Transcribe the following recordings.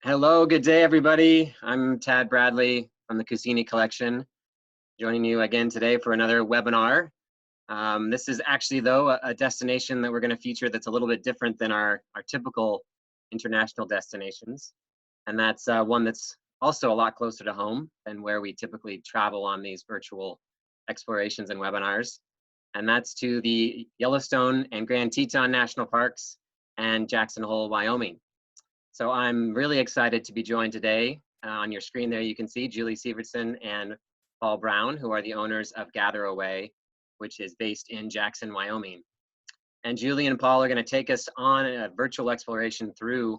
Hello, good day, everybody. I'm Tad Bradley from the Cassini Collection, joining you again today for another webinar. This is actually, though, a destination that we're going to feature that's a little bit different than our typical international destinations. And that's one that's also a lot closer to home than where we typically travel on these virtual explorations and webinars. And that's to the Yellowstone and Grand Teton National Parks and Jackson Hole, Wyoming. So I'm really excited to be joined today. On your screen there, you can see Julie Sievertson and Paul Brown, who are the owners of Gather Away, which is based in Jackson, Wyoming. And Julie and Paul are going to take us on a virtual exploration through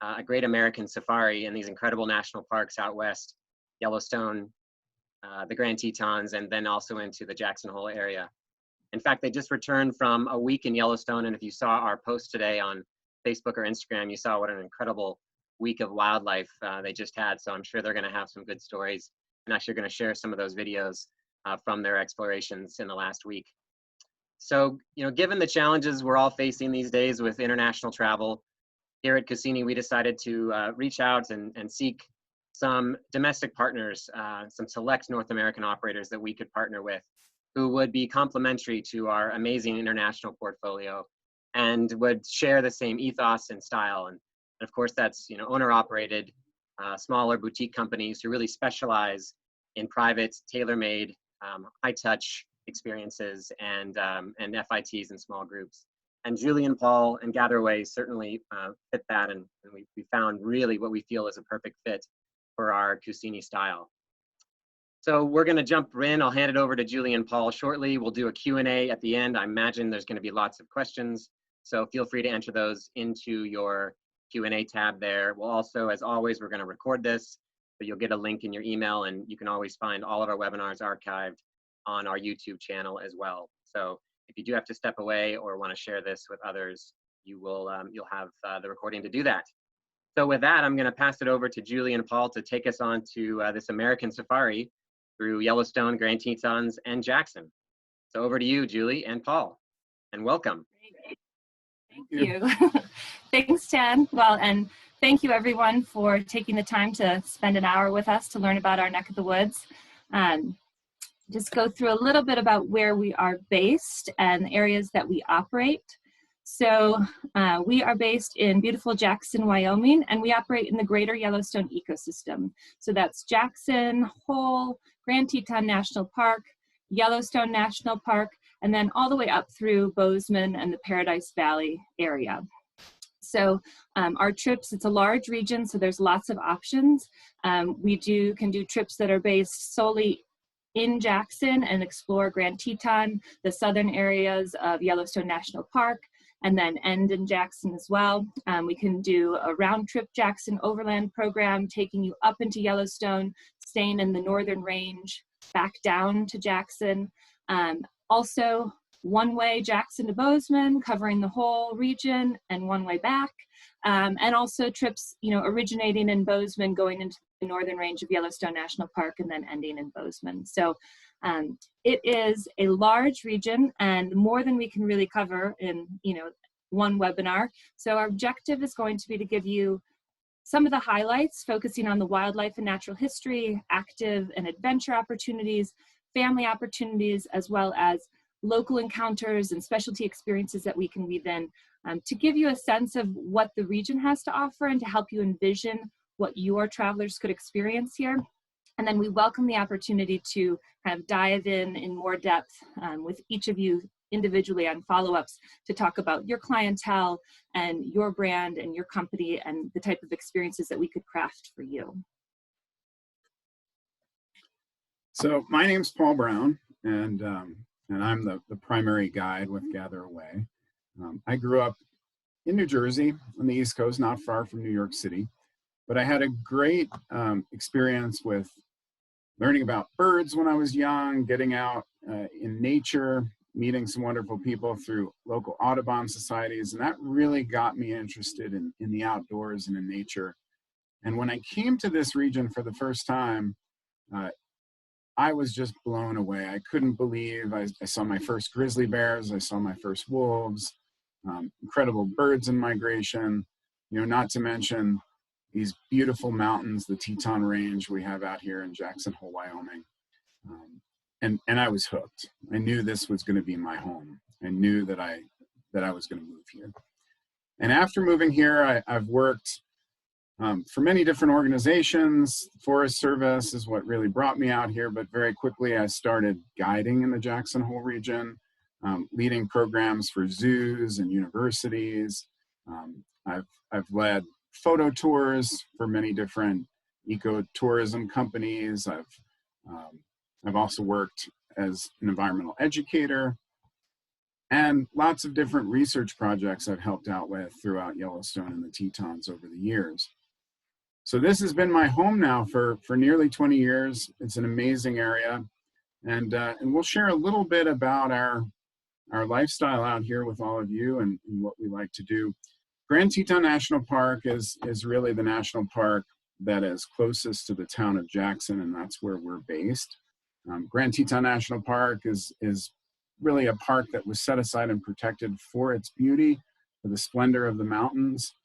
a great American safari in these incredible national parks out west, Yellowstone, the Grand Tetons, and then also into the Jackson Hole area. In fact, they just returned from a week in Yellowstone, and if you saw our post today on Facebook or Instagram, you saw what an incredible week of wildlife they just had. So I'm sure they're going to have some good stories, and actually going to share some of those videos from their explorations in the last week. So, given the challenges we're all facing these days with international travel, here at Cassini, we decided to reach out and seek some domestic partners, some select North American operators that we could partner with, who would be complementary to our amazing international portfolio and would share the same ethos and style. And of course, that's owner-operated, smaller boutique companies who really specialize in private, tailor-made, high-touch experiences and FITs and small groups. And Julie and Paul and Gather Away certainly fit that, and we found really what we feel is a perfect fit for our Cassini style. So we're going to jump in. I'll hand it over to Julie and Paul shortly. We'll do a Q&A at the end. I imagine there's going to be lots of questions, so feel free to enter those into your Q&A tab there. We'll also, as always, we're going to record this, but you'll get a link in your email, and you can always find all of our webinars archived on our YouTube channel as well. So if you do have to step away or want to share this with others, you'll have the recording to do that. So with that, I'm going to pass it over to Julie and Paul to take us on to this American safari through Yellowstone, Grand Tetons, and Jackson. So over to you, Julie and Paul, and welcome. Thank you. Thanks, Tad. Well, and thank you everyone for taking the time to spend an hour with us to learn about our neck of the woods. Just go through a little bit about where we are based and the areas that we operate. So we are based in beautiful Jackson, Wyoming, and we operate in the Greater Yellowstone Ecosystem. So that's Jackson Hole, Grand Teton National Park, Yellowstone National Park, and then all the way up through Bozeman and the Paradise Valley area. So our trips, it's a large region, so there's lots of options. We can do trips that are based solely in Jackson and explore Grand Teton, the southern areas of Yellowstone National Park, and then end in Jackson as well. We can do a round trip Jackson overland program, taking you up into Yellowstone, staying in the northern range, back down to Jackson. Also, one-way Jackson to Bozeman, covering the whole region, and one-way back. And also trips, originating in Bozeman, going into the northern range of Yellowstone National Park, and then ending in Bozeman. So it is a large region and more than we can really cover in, one webinar. So our objective is going to be to give you some of the highlights, focusing on the wildlife and natural history, active and adventure opportunities, family opportunities, as well as local encounters and specialty experiences that we can weave in to give you a sense of what the region has to offer and to help you envision what your travelers could experience here. And then we welcome the opportunity to kind of dive in more depth with each of you individually on follow-ups to talk about your clientele and your brand and your company and the type of experiences that we could craft for you. So my name's Paul Brown, and I'm the primary guide with Gather Away. I grew up in New Jersey on the East Coast, not far from New York City, but I had a great experience with learning about birds when I was young, getting out in nature, meeting some wonderful people through local Audubon societies, and that really got me interested in the outdoors and in nature. And when I came to this region for the first time, I was just blown away. I couldn't believe I saw my first grizzly bears, I saw my first wolves, incredible birds in migration, not to mention these beautiful mountains, the Teton Range we have out here in Jackson Hole, Wyoming. And I was hooked. I knew this was going to be my home. I knew that I was going to move here. And after moving here, I've worked for many different organizations. Forest Service is what really brought me out here, but very quickly I started guiding in the Jackson Hole region, leading programs for zoos and universities. I've led photo tours for many different ecotourism companies. I've also worked as an environmental educator, and lots of different research projects I've helped out with throughout Yellowstone and the Tetons over the years. So this has been my home now for nearly 20 years. It's an amazing area, and we'll share a little bit about our lifestyle out here with all of you and what we like to do. Grand Teton National Park is really the national park that is closest to the town of Jackson, and that's where we're based. Grand Teton National Park is really a park that was set aside and protected for its beauty, for the splendor of the mountains.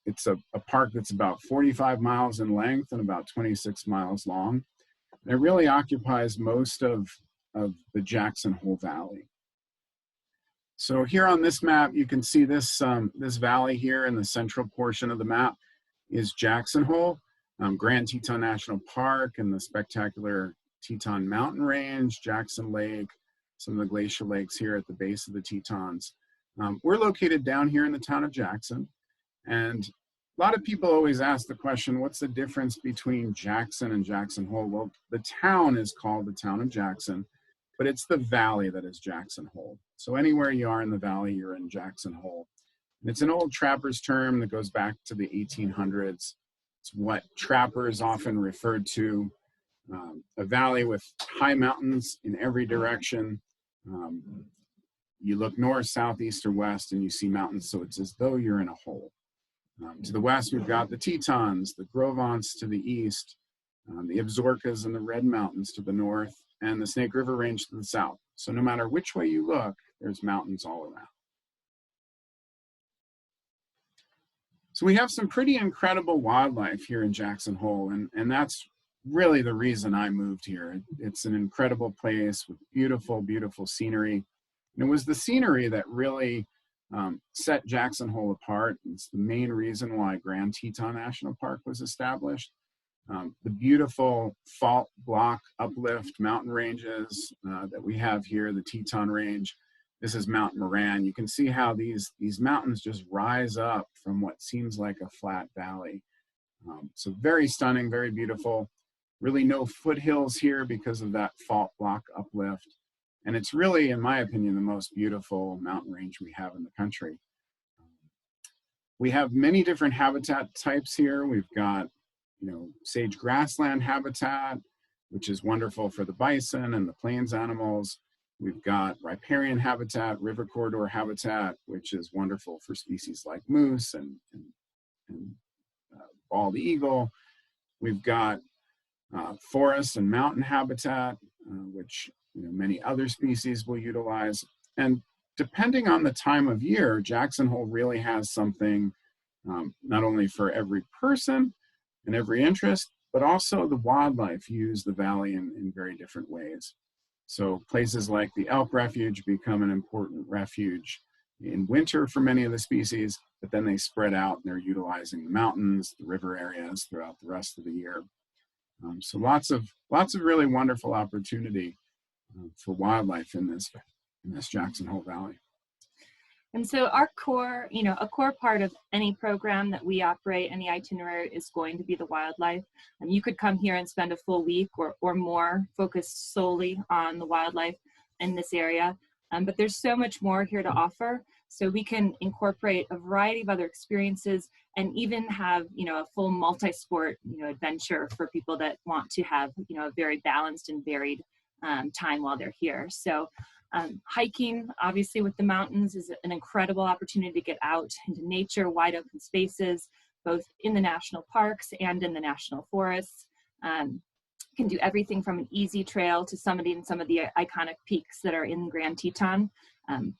It's a park that's about 45 miles in length and about 26 miles long. And it really occupies most of the Jackson Hole Valley. So here on this map, you can see this valley here in the central portion of the map is Jackson Hole, Grand Teton National Park, and the spectacular Teton Mountain Range, Jackson Lake, some of the glacial lakes here at the base of the Tetons. We're located down here in the town of Jackson, and a lot of people always ask the question, what's the difference between Jackson and Jackson Hole? Well, the town is called the town of Jackson, but it's the valley that is Jackson Hole. So anywhere you are in the valley, you're in Jackson Hole. And it's an old trapper's term that goes back to the 1800s. It's what trappers often referred to, a valley with high mountains in every direction. You look north, south, east, or west, and you see mountains, so it's as though you're in a hole. To the west, we've got the Tetons, the Grovants to the east, the Absarokas and the Red Mountains to the north, and the Snake River Range to the south. So no matter which way you look, there's mountains all around. So we have some pretty incredible wildlife here in Jackson Hole, and that's really the reason I moved here. It's an incredible place with beautiful, beautiful scenery. And it was the scenery that really set Jackson Hole apart. It's the main reason why Grand Teton National Park was established. The beautiful fault block uplift mountain ranges that we have here, the Teton Range. This is Mount Moran. You can see how these mountains just rise up from what seems like a flat valley. So very stunning, very beautiful. Really no foothills here because of that fault block uplift. And it's really, in my opinion, the most beautiful mountain range we have in the country. We have many different habitat types here. We've got, sage grassland habitat, which is wonderful for the bison and the plains animals. We've got riparian habitat, river corridor habitat, which is wonderful for species like moose and bald eagle. We've got forest and mountain habitat, which many other species will utilize. And depending on the time of year, Jackson Hole really has something not only for every person and every interest, but also the wildlife use the valley in very different ways. So places like the elk refuge become an important refuge in winter for many of the species, but then they spread out and they're utilizing the mountains, the river areas throughout the rest of the year. So lots of really wonderful opportunity for wildlife in this Jackson Hole Valley. And so our core, a core part of any program that we operate, any itinerary, is going to be the wildlife. And you could come here and spend a full week or more focused solely on the wildlife in this area. But there's so much more here to offer. So we can incorporate a variety of other experiences and even have, a full multi-sport, adventure for people that want to have, a very balanced and varied time while they're here. So hiking, obviously, with the mountains is an incredible opportunity to get out into nature, wide open spaces, both in the national parks and in the national forests. You can do everything from an easy trail to summiting some of the iconic peaks that are in Grand Teton.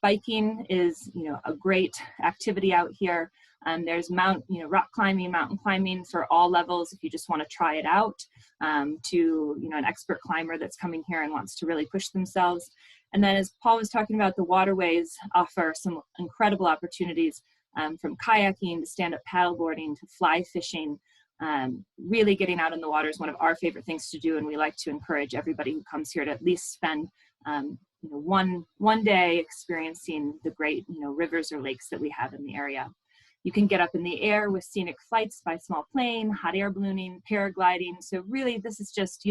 Biking is, a great activity out here. There's rock climbing, mountain climbing for all levels if you just want to try it out, to, an expert climber that's coming here and wants to really push themselves. And then as Paul was talking about, the waterways offer some incredible opportunities, from kayaking to stand-up paddleboarding to fly fishing. Really getting out in the water is one of our favorite things to do, and we like to encourage everybody who comes here to at least spend one day experiencing the great rivers or lakes that we have in the area. You can get up in the air with scenic flights by small plane, hot air ballooning, paragliding. So really this is just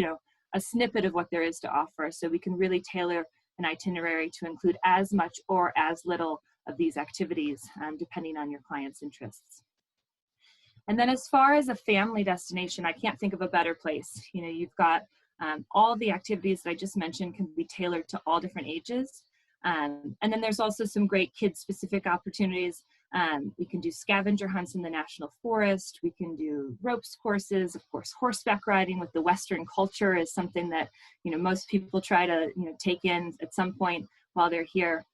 a snippet of what there is to offer, so we can really tailor an itinerary to include as much or as little of these activities, depending on your client's interests. And then as far as a family destination, I can't think of a better place. You've got all the activities that I just mentioned can be tailored to all different ages. And then there's also some great kid-specific opportunities. We can do scavenger hunts in the national forest. We can do ropes courses. Of course, horseback riding with the Western culture is something that most people try to take in at some point while they're here.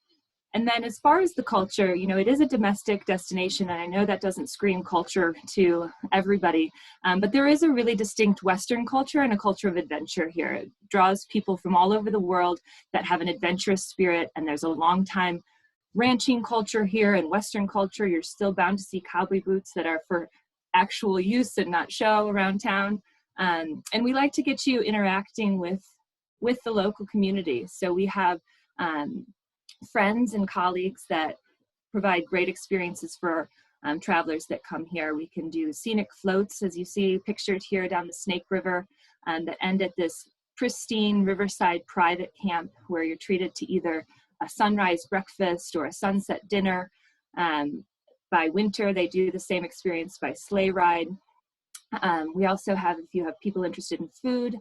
And then as far as the culture, it is a domestic destination, and I know that doesn't scream culture to everybody, but there is a really distinct Western culture and a culture of adventure here. It draws people from all over the world that have an adventurous spirit, and there's a long time ranching culture here and Western culture. You're still bound to see cowboy boots that are for actual use and not show around town. And we like to get you interacting with the local community. So we have friends and colleagues that provide great experiences for travelers that come here. We can do scenic floats, as you see pictured here, down the Snake River, that end at this pristine riverside private camp where you're treated to either a sunrise breakfast or a sunset dinner. By winter, they do the same experience by sleigh ride. We also have, if you have people interested in food,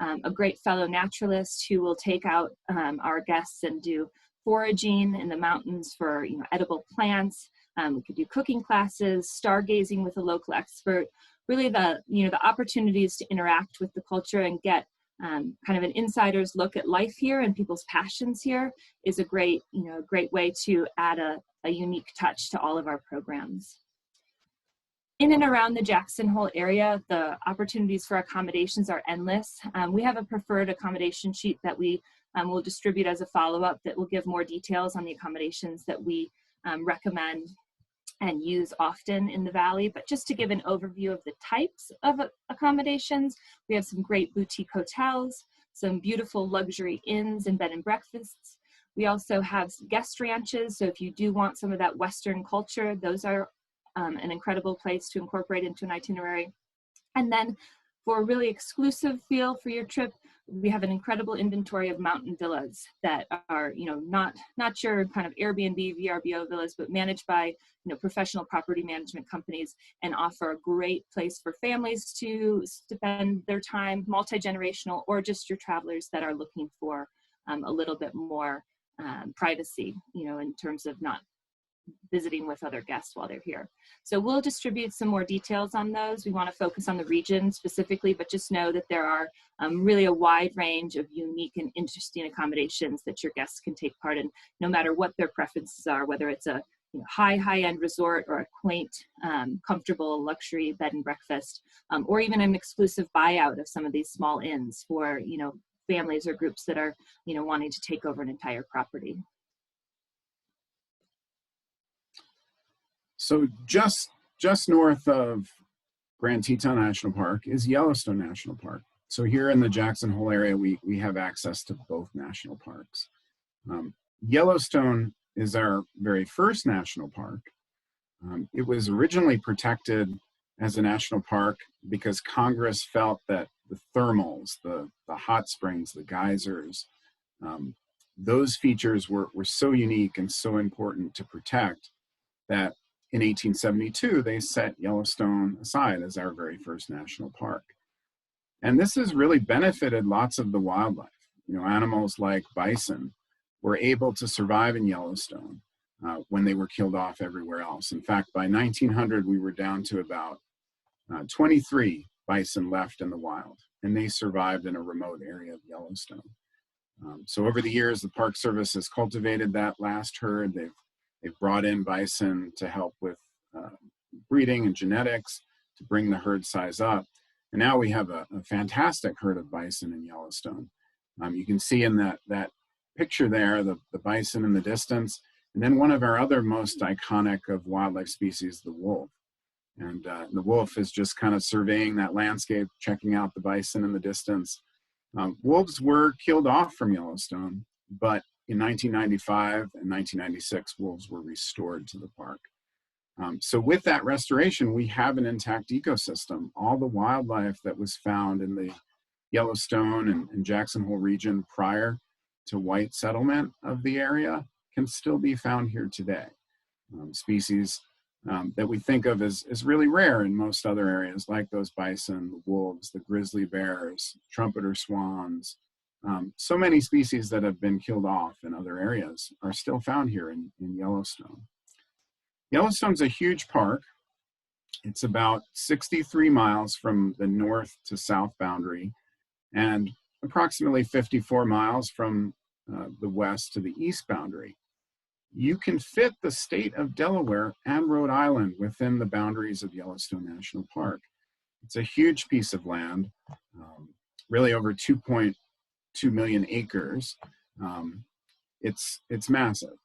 a great fellow naturalist who will take out our guests and do foraging in the mountains for edible plants. We could do cooking classes, stargazing with a local expert. Really, the opportunities to interact with the culture and get kind of an insider's look at life here and people's passions here is a great way to add a unique touch to all of our programs. In and around the Jackson Hole area, the opportunities for accommodations are endless. We have a preferred accommodation sheet that we will distribute as a follow-up that will give more details on the accommodations that we recommend and use often in the Valley. But just to give an overview of the types of accommodations, we have some great boutique hotels, some beautiful luxury inns and bed and breakfasts. We also have guest ranches, so if you do want some of that Western culture, those are an incredible place to incorporate into an itinerary. And then for a really exclusive feel for your trip, we have an incredible inventory of mountain villas that are, not your kind of Airbnb, VRBO villas, but managed by, professional property management companies, and offer a great place for families to spend their time, multi-generational, or just your travelers that are looking for a little bit more privacy, in terms of not visiting with other guests while they're here. So we'll distribute some more details on those. We want to focus on the region specifically, but just know that there are really a wide range of unique and interesting accommodations that your guests can take part in, no matter what their preferences are, whether it's a high-end resort or a quaint, comfortable luxury bed and breakfast, or even an exclusive buyout of some of these small inns for families or groups that are wanting to take over an entire property. So just north of Grand Teton National Park is Yellowstone National Park. So here in the Jackson Hole area, we have access to both national parks. Yellowstone is our very first national park. It was originally protected as a national park because Congress felt that the thermals, the hot springs, the geysers, those features were so unique and so important to protect that in 1872, they set Yellowstone aside as our very first national park. And this has really benefited lots of the wildlife. Animals like bison were able to survive in Yellowstone when they were killed off everywhere else. In fact, by 1900, we were down to about 23 bison left in the wild, and they survived in a remote area of Yellowstone. So over the years, the Park Service has cultivated that last herd. They've brought in bison to help with breeding and genetics to bring the herd size up. And now we have a fantastic herd of bison in Yellowstone. You can see in that picture there, the bison in the distance, and then one of our other most iconic of wildlife species, the wolf. And the wolf is just kind of surveying that landscape, checking out the bison in the distance. Wolves were killed off from Yellowstone, but in 1995 and 1996, wolves were restored to the park. So with that restoration, we have an intact ecosystem. All the wildlife that was found in the Yellowstone and Jackson Hole region prior to white settlement of the area can still be found here today. Species that we think of as really rare in most other areas, like those bison, the wolves, the grizzly bears, trumpeter swans. So many species that have been killed off in other areas are still found here in Yellowstone. Yellowstone's a huge park. It's about 63 miles from the north to south boundary and approximately 54 miles from the west to the east boundary. You can fit the state of Delaware and Rhode Island within the boundaries of Yellowstone National Park. It's a huge piece of land, really over 2.2 million acres. It's massive.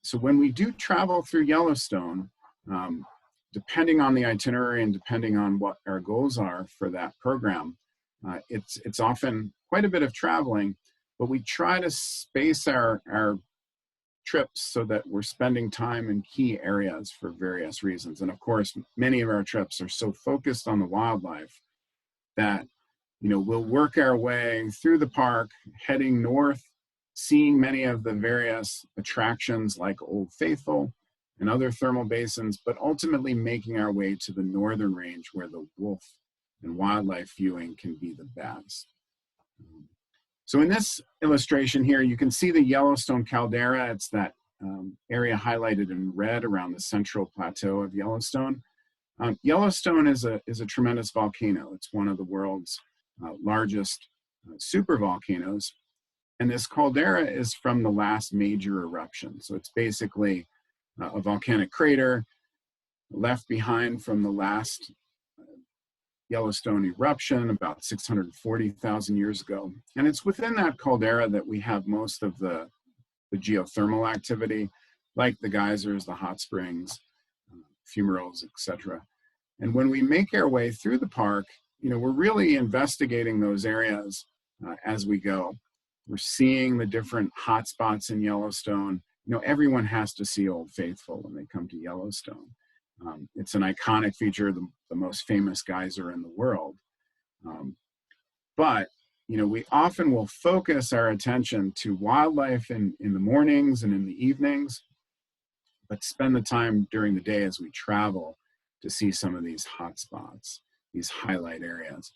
So when we do travel through Yellowstone, depending on the itinerary and depending on what our goals are for that program, it's often quite a bit of traveling, but we try to space our trips so that we're spending time in key areas for various reasons. And of course, many of our trips are so focused on the wildlife that, we'll work our way through the park, heading north, seeing many of the various attractions like Old Faithful and other thermal basins, but ultimately making our way to the northern range where the wolf and wildlife viewing can be the best. So in this illustration here, you can see the Yellowstone caldera. It's that area highlighted in red around the central plateau of Yellowstone. Yellowstone is a tremendous volcano. It's one of the world's largest supervolcanoes. And this caldera is from the last major eruption. So it's basically a volcanic crater left behind from the last Yellowstone eruption about 640,000 years ago. And it's within that caldera that we have most of the geothermal activity, like the geysers, the hot springs, fumaroles, etc. And when we make our way through the park, we're really investigating those areas as we go. We're seeing the different hot spots in Yellowstone. Everyone has to see Old Faithful when they come to Yellowstone. It's an iconic feature, the most famous geyser in the world. But we often will focus our attention to wildlife in the mornings and in the evenings, but spend the time during the day as we travel to see some of these hot spots, these highlight areas.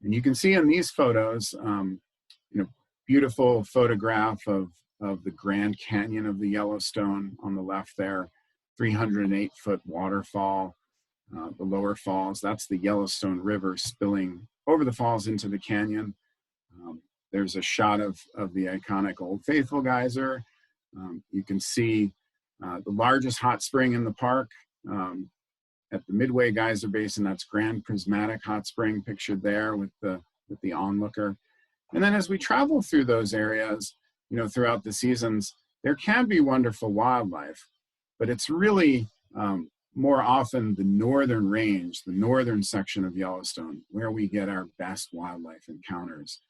And you can see in these photos, beautiful photograph of the Grand Canyon of the Yellowstone on the left there, 308-foot waterfall, the lower falls. That's the Yellowstone River spilling over the falls into the canyon. There's a shot of the iconic Old Faithful geyser. You can see the largest hot spring in the park at the Midway Geyser Basin. That's Grand Prismatic Hot Spring pictured there with the onlooker. And then as we travel through those areas, throughout the seasons, there can be wonderful wildlife, but it's really more often the northern range, the northern section of Yellowstone, where we get our best wildlife encounters.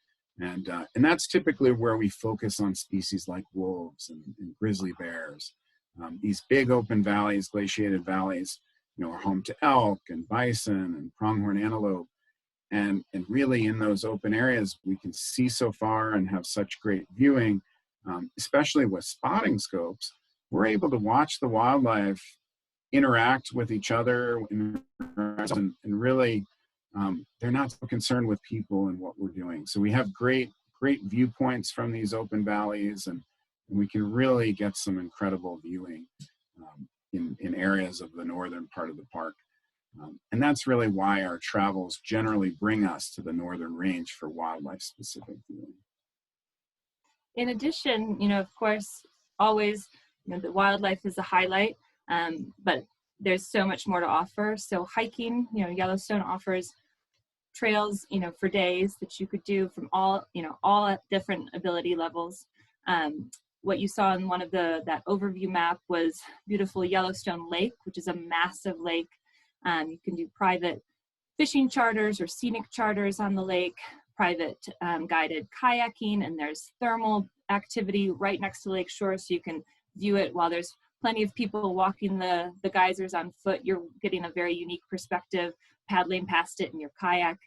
And that's typically where we focus on species like wolves and grizzly bears. These big open valleys, glaciated valleys, are home to elk and bison and pronghorn antelope. And really in those open areas, we can see so far and have such great viewing, especially with spotting scopes. We're able to watch the wildlife interact with each other and really they're not so concerned with people and what we're doing. So we have great viewpoints from these open valleys, and we can really get some incredible viewing in areas of the northern part of the park. And that's really why our travels generally bring us to the northern range for wildlife specific viewing. in addition, of course, always, the wildlife is a highlight, but there's so much more to offer. So hiking, Yellowstone offers trails, for days that you could do from all at different ability levels. What you saw in one of that overview map was beautiful Yellowstone Lake, which is a massive lake. You can do private fishing charters or scenic charters on the lake, private guided kayaking, and there's thermal activity right next to the lake shore, so you can view it while there's plenty of people walking the geysers on foot. You're getting a very unique perspective, paddling past it in your kayak.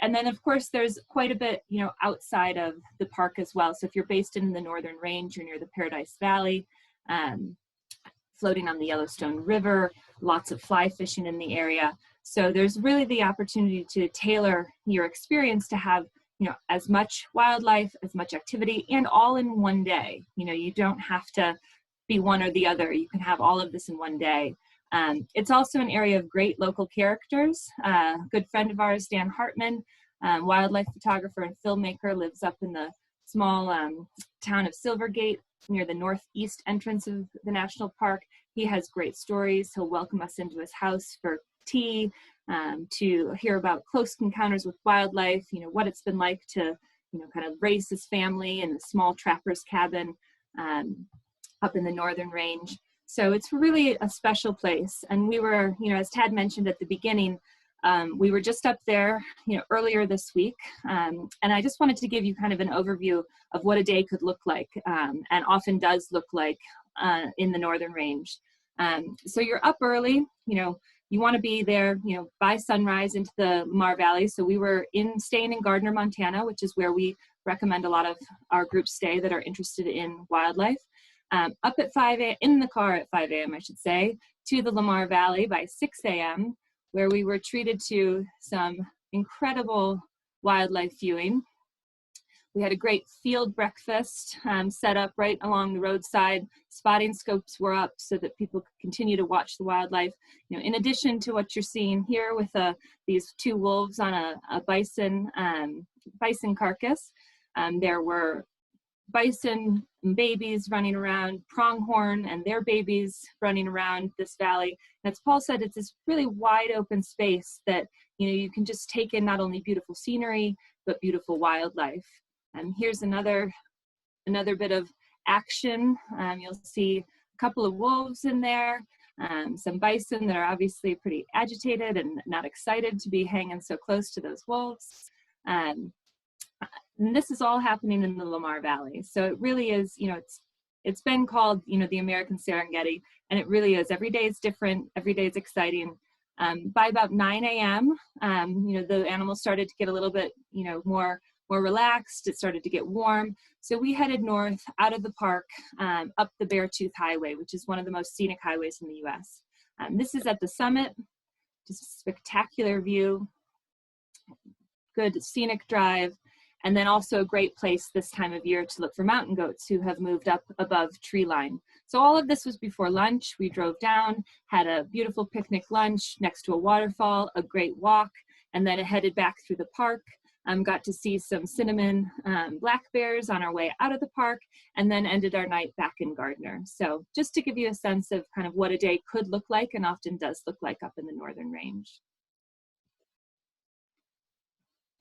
And then, of course, there's quite a bit, outside of the park as well. So if you're based in the Northern Range, you're near the Paradise Valley, floating on the Yellowstone River, lots of fly fishing in the area. So there's really the opportunity to tailor your experience to have, as much wildlife, as much activity, and all in one day. You don't have to be one or the other. You can have all of this in one day. It's also an area of great local characters. A good friend of ours, Dan Hartman, wildlife photographer and filmmaker, lives up in the small town of Silvergate near the northeast entrance of the national park. He has great stories. He'll welcome us into his house for tea, to hear about close encounters with wildlife, what it's been like to, kind of raise his family in a small trapper's cabin up in the Northern Range. So it's really a special place. And we were, as Tad mentioned at the beginning, we were just up there, earlier this week. And I just wanted to give you kind of an overview of what a day could look like, and often does look like in the Northern Range. So you're up early, you want to be there, by sunrise into the Lamar Valley. So we were staying in Gardner, Montana, which is where we recommend a lot of our groups stay that are interested in wildlife. Up at 5 a.m., in the car at 5 a.m., I should say, to the Lamar Valley by 6 a.m., where we were treated to some incredible wildlife viewing. We had a great field breakfast set up right along the roadside. Spotting scopes were up so that people could continue to watch the wildlife. In addition to what you're seeing here with these two wolves on a bison carcass, there were bison babies running around, pronghorn and their babies running around this valley. And as Paul said, it's this really wide open space that you can just take in not only beautiful scenery, but beautiful wildlife. And here's another bit of action. You'll see a couple of wolves in there, some bison that are obviously pretty agitated and not excited to be hanging so close to those wolves. And this is all happening in the Lamar Valley. So it really is, it's been called, the American Serengeti, and it really is. Every day is different. Every day is exciting. By about 9 a.m., the animals started to get a little bit, more relaxed. It started to get warm. So we headed north out of the park, up the Beartooth Highway, which is one of the most scenic highways in the U.S. This is at the summit, just a spectacular view, good scenic drive. And then also a great place this time of year to look for mountain goats who have moved up above tree line. So all of this was before lunch. We drove down, had a beautiful picnic lunch next to a waterfall, a great walk, and then headed back through the park. Got to see some cinnamon black bears on our way out of the park, and then ended our night back in Gardner. So just to give you a sense of kind of what a day could look like and often does look like up in the Northern Range.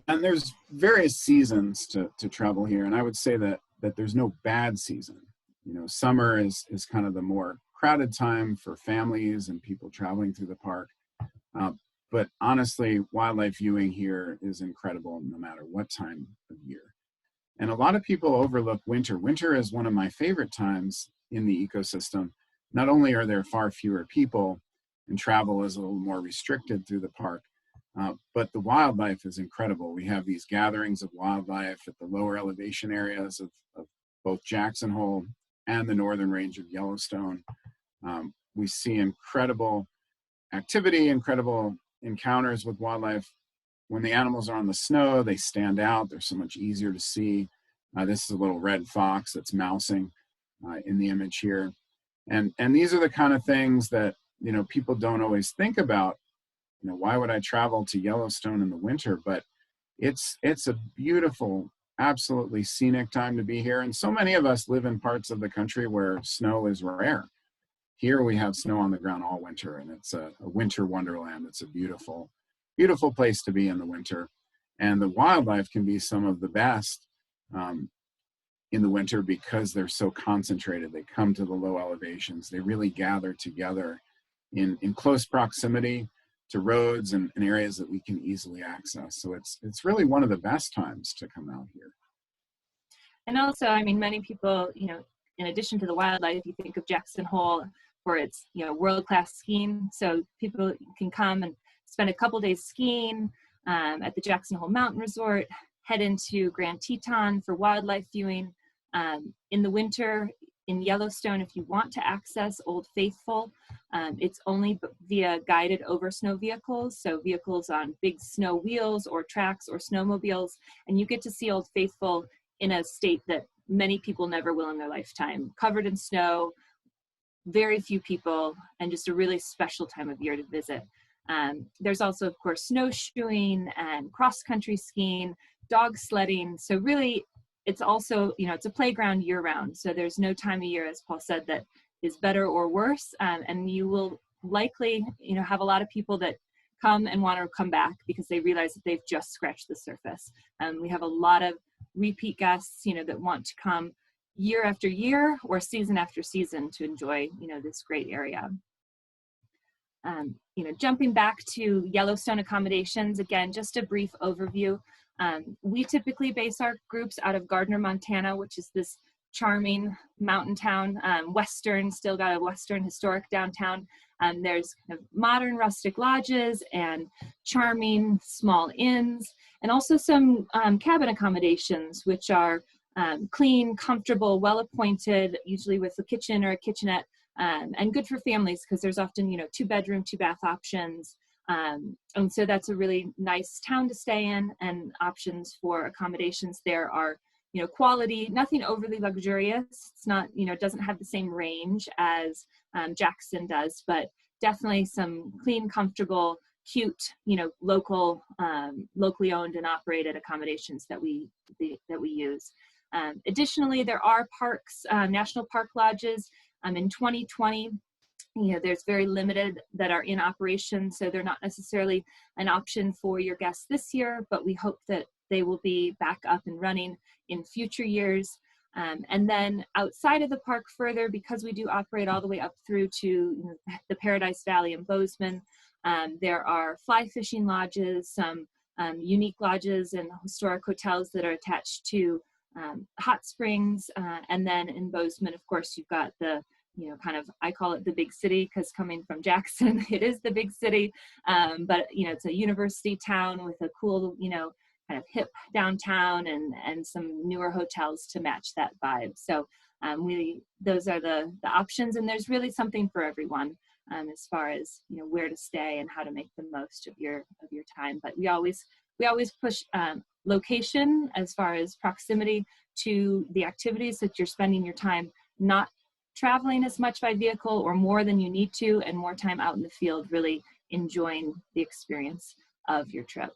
And there's various seasons to travel here. And I would say that there's no bad season. Summer is kind of the more crowded time for families and people traveling through the park. But honestly, wildlife viewing here is incredible no matter what time of year. And a lot of people overlook winter. Winter is one of my favorite times in the ecosystem. Not only are there far fewer people and travel is a little more restricted through the park, but the wildlife is incredible. We have these gatherings of wildlife at the lower elevation areas of both Jackson Hole and the Northern Range of Yellowstone. We see incredible activity, incredible encounters with wildlife. When the animals are on the snow, they stand out. They're so much easier to see. This is a little red fox that's mousing in the image here. And these are the kind of things that, people don't always think about. Why would I travel to Yellowstone in the winter? But it's a beautiful absolutely scenic time to be here. And so many of us live in parts of the country where snow is rare. Here we have snow on the ground all winter, and it's a winter wonderland. It's a beautiful, beautiful place to be in the winter. And the wildlife can be some of the best in the winter because they're so concentrated. They come to the low elevations. They really gather together in close proximity to roads and areas that we can easily access. So it's really one of the best times to come out here. And also, I mean, many people, you know, in addition to the wildlife, you think of Jackson Hole for its, you know, world-class skiing. So people can come and spend a couple days skiing at the Jackson Hole Mountain Resort, head into Grand Teton for wildlife viewing. In the winter, in Yellowstone, if you want to access Old Faithful, it's only via guided over snow vehicles, so vehicles on big snow wheels or tracks or snowmobiles, and you get to see Old Faithful in a state that many people never will in their lifetime, covered in snow, very few people, and just a really special time of year to visit. There's also, of course, snowshoeing and cross-country skiing, dog sledding, so really it's also, you know, it's a playground year-round, so there's no time of year, as Paul said, that is better or worse, and you will likely, you know, have a lot of people that come and want to come back because they realize that they've just scratched the surface. We have a lot of repeat guests, you know, that want to come year after year or season after season to enjoy, you know, this great area. You know, jumping back to Yellowstone accommodations, again, just a brief overview. We typically base our groups out of Gardner, Montana, which is this charming mountain town, Western, still got a Western historic downtown. There's kind of modern rustic lodges and charming small inns, and also some cabin accommodations, which are clean, comfortable, well-appointed, usually with a kitchen or a kitchenette, and good for families because there's often, you know, 2-bedroom, 2-bath options. And so that's a really nice town to stay in, and options for accommodations there are, you know, quality, nothing overly luxurious. It's not, you know, it doesn't have the same range as Jackson does, but definitely some clean, comfortable, cute, you know, local, locally owned and operated accommodations that we use. Additionally, there are parks, national park lodges. In 2020, you know, there's very limited that are in operation, so they're not necessarily an option for your guests this year, but we hope that they will be back up and running in future years. And then outside of the park further, because we do operate all the way up through to, you know, the Paradise Valley in Bozeman, there are fly fishing lodges, some unique lodges and historic hotels that are attached to hot springs. And then in Bozeman, of course, you've got the, you know, kind of, I call it the big city because coming from Jackson, it is the big city. But, you know, it's a university town with a cool, you know, kind of hip downtown and some newer hotels to match that vibe. So those are the options, and there's really something for everyone as far as, you know, where to stay and how to make the most of your time. But we always push location as far as proximity to the activities that you're spending your time, not traveling as much by vehicle or more than you need to, and more time out in the field really enjoying the experience of your trip.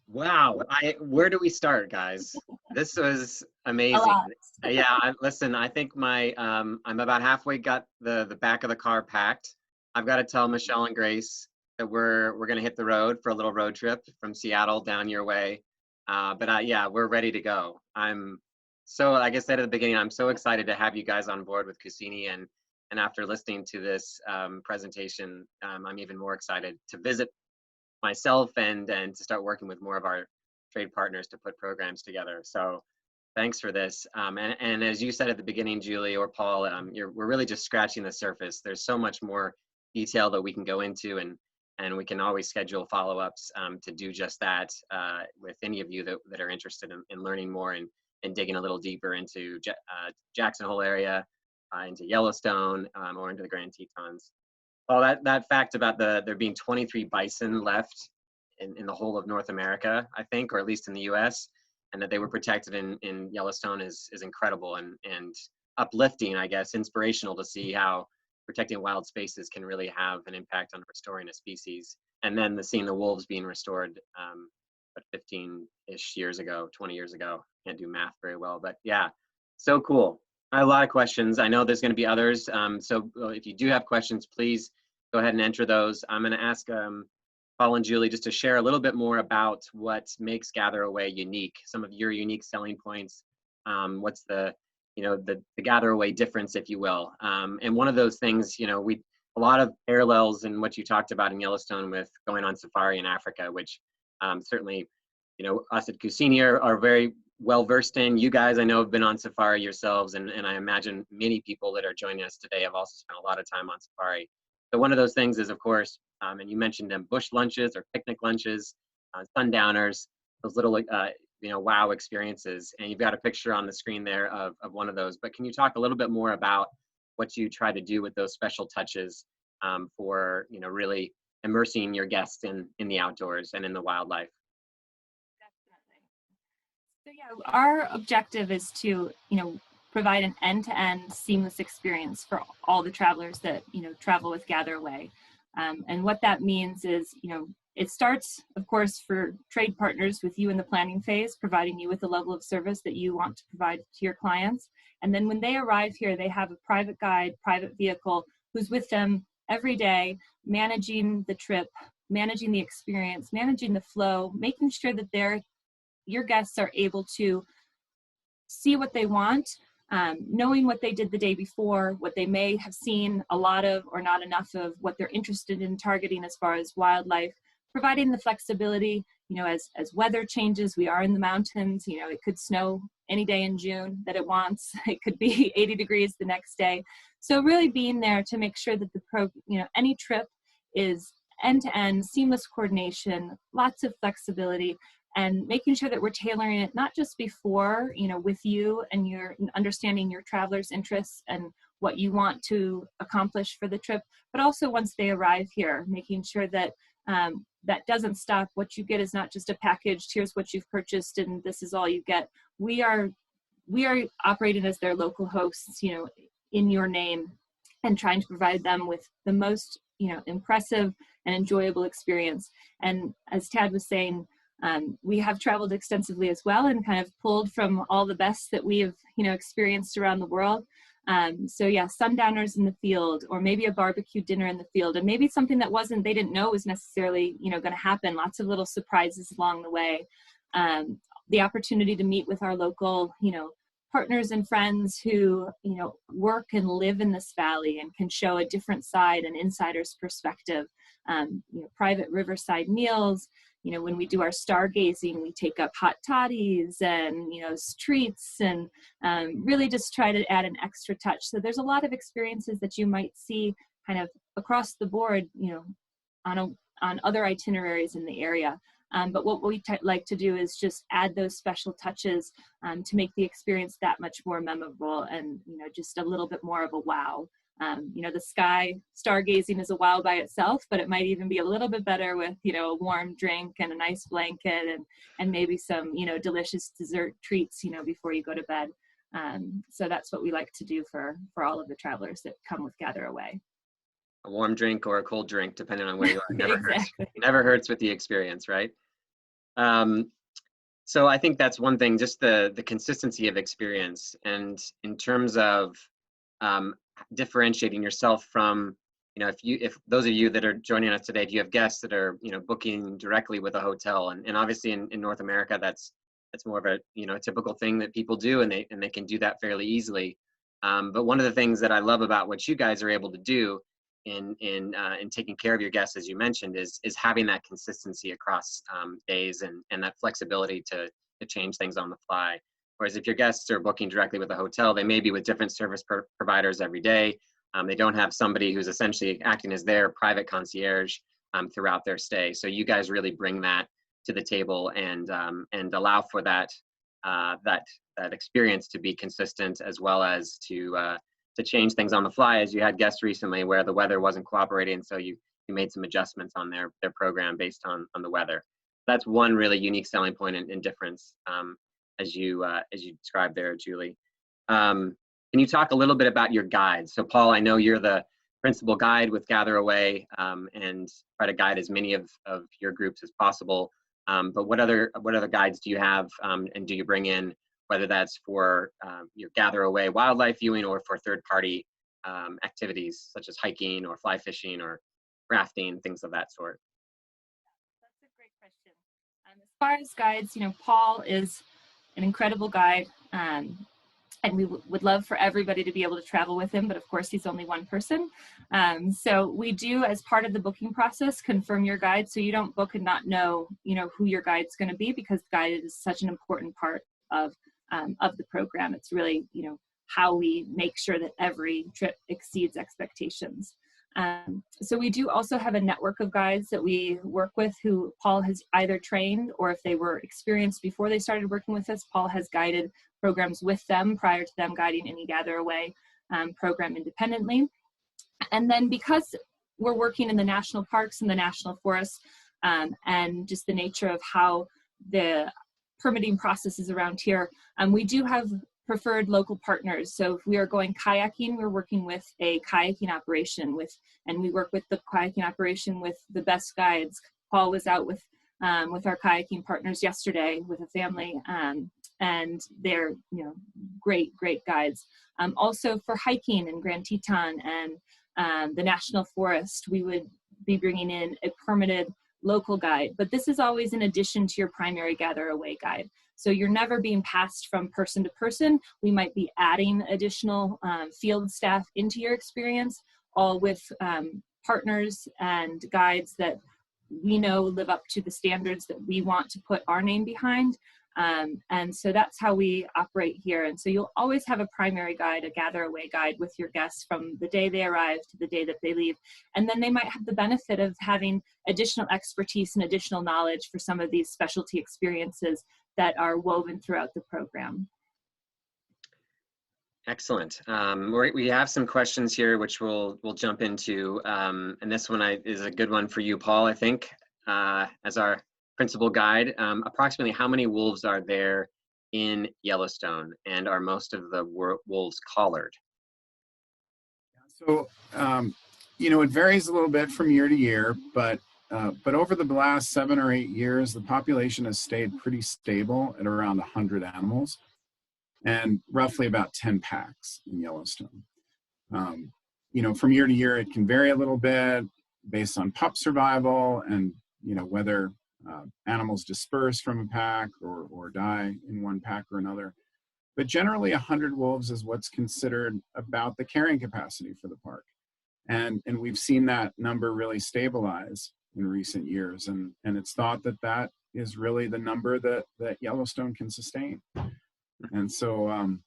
Wow, where do we start, guys? This was amazing. Yeah, listen, I think I'm about halfway got the back of the car packed. I've got to tell Michelle and Grace that we're gonna hit the road for a little road trip from Seattle down your way. But yeah, we're ready to go. I'm so, like I said at the beginning, I'm so excited to have you guys on board with Cassini, and after listening to this presentation, I'm even more excited to visit myself and to start working with more of our trade partners to put programs together. So thanks for this. And as you said at the beginning, Julie or Paul, we're really just scratching the surface. There's so much more detail that we can go into, and we can always schedule follow-ups to do just that with any of you that are interested in learning more and digging a little deeper into Jackson Hole area, into Yellowstone, or into the Grand Tetons. Oh, that fact about there being 23 bison left in the whole of North America, I think, or at least in the US, and that they were protected in Yellowstone is incredible and uplifting, I guess, inspirational to see how protecting wild spaces can really have an impact on restoring a species. And then seeing the wolves being restored, 15-ish years ago, 20 years ago. Can't do math very well, but yeah, so cool. I have a lot of questions. I know there's going to be others. So if you do have questions, please go ahead and enter those. I'm going to ask Paul and Julie just to share a little bit more about what makes Gather Away unique, some of your unique selling points. What's the Gather Away difference, if you will. And one of those things, a lot of parallels in what you talked about in Yellowstone with going on safari in Africa, which certainly, us at Kusini are very well versed in. You guys, I know, have been on safari yourselves, and I imagine many people that are joining us today have also spent a lot of time on safari. So one of those things is, of course, and you mentioned them, bush lunches or picnic lunches, sundowners, those little wow experiences. And you've got a picture on the screen there of one of those. But can you talk a little bit more about what you try to do with those special touches for really immersing your guests in the outdoors and in the wildlife? So yeah, our objective is to, provide an end-to-end seamless experience for all the travelers that, travel with Gather Away. And what that means is, it starts, of course, for trade partners with you in the planning phase, providing you with the level of service that you want to provide to your clients. And then when they arrive here, they have a private guide, private vehicle, who's with them every day, managing the trip, managing the experience, managing the flow, making sure that your guests are able to see what they want, knowing what they did the day before, what they may have seen a lot of or not enough of, what they're interested in targeting as far as wildlife, providing the flexibility, as weather changes. We are in the mountains, it could snow any day in June that it wants. It could be 80 degrees the next day. So really being there to make sure that any trip is end-to-end, seamless coordination, lots of flexibility, and making sure that we're tailoring it not just before, with you and your understanding your travelers' interests and what you want to accomplish for the trip, but also once they arrive here, making sure that that doesn't stop. What you get is not just a package, here's what you've purchased and this is all you get. We are operating as their local hosts, in your name, and trying to provide them with the most, impressive and enjoyable experience. And as Tad was saying, we have traveled extensively as well and kind of pulled from all the best that we have, experienced around the world. So yeah, sundowners in the field, or maybe a barbecue dinner in the field, and maybe something that they didn't know was necessarily, going to happen. Lots of little surprises along the way. The opportunity to meet with our local, partners and friends who, work and live in this valley and can show a different side, an insider's perspective. Private riverside meals. When we do our stargazing, we take up hot toddies and, treats, and really just try to add an extra touch. So there's a lot of experiences that you might see kind of across the board, on other itineraries in the area. But what we like to do is just add those special touches to make the experience that much more memorable and, just a little bit more of a wow. The sky stargazing is a wow by itself, but it might even be a little bit better with, a warm drink and a nice blanket and maybe some, delicious dessert treats, before you go to bed. So that's what we like to do for all of the travelers that come with Gather Away. A warm drink or a cold drink, depending on where you are. Never Exactly. Never hurts with the experience, right? So I think that's one thing, just the consistency of experience, and in terms of differentiating yourself from, if those of you that are joining us today, if you have guests that are, booking directly with a hotel, and obviously in North America, that's more of a, a typical thing that people do, and they can do that fairly easily. But one of the things that I love about what you guys are able to do in taking care of your guests, as you mentioned, is having that consistency across days and that flexibility to change things on the fly. Whereas if your guests are booking directly with a hotel, they may be with different service providers every day. They don't have somebody who's essentially acting as their private concierge throughout their stay. So you guys really bring that to the table and allow for that experience to be consistent, as well as to change things on the fly, as you had guests recently where the weather wasn't cooperating, so you made some adjustments on their program based on the weather. That's one really unique selling point and difference, as you described there, Julie. Can you talk a little bit about your guides? So Paul, I know you're the principal guide with Gather Away, and try to guide as many of your groups as possible. But what other guides do you have, and do you bring in, whether that's for your Gather Away wildlife viewing or for third-party activities such as hiking or fly fishing or rafting, things of that sort? That's a great question. As far as guides, Paul is an incredible guide, and we would love for everybody to be able to travel with him, but of course he's only one person. So we do, as part of the booking process, confirm your guide, so you don't book and not know, who your guide's going to be, because guide is such an important part of the program. It's really, how we make sure that every trip exceeds expectations. So we do also have a network of guides that we work with who Paul has either trained, or if they were experienced before they started working with us, Paul has guided programs with them prior to them guiding any Gather Away program independently. And then because we're working in the national parks and the national forests, and just the nature of how the permitting process is around here, we do have preferred local partners. So if we are going kayaking, we're working with a kayaking operation and we work with the kayaking operation with the best guides. Paul was out with our kayaking partners yesterday with a family, and they're great guides. Also for hiking in Grand Teton and the National Forest, we would be bringing in a permitted local guide, but this is always in addition to your primary Gather Away guide. So you're never being passed from person to person. We might be adding additional field staff into your experience, all with partners and guides that we know live up to the standards that we want to put our name behind. And so that's how we operate here. And so you'll always have a primary guide, a Gather Away guide with your guests from the day they arrive to the day that they leave. And then they might have the benefit of having additional expertise and additional knowledge for some of these specialty experiences that are woven throughout the program. Excellent. We have some questions here, which we'll jump into. And this one is a good one for you, Paul, I think, as our principal guide. Approximately how many wolves are there in Yellowstone, and are most of the wolves collared? So, it varies a little bit from year to year, but over the last 7 or 8 years, the population has stayed pretty stable at around 100 animals and roughly about 10 packs in Yellowstone. From year to year, it can vary a little bit based on pup survival and, whether animals disperse from a pack or die in one pack or another. But generally 100 wolves is what's considered about the carrying capacity for the park. And we've seen that number really stabilize in recent years. And it's thought that that is really the number that Yellowstone can sustain. And so,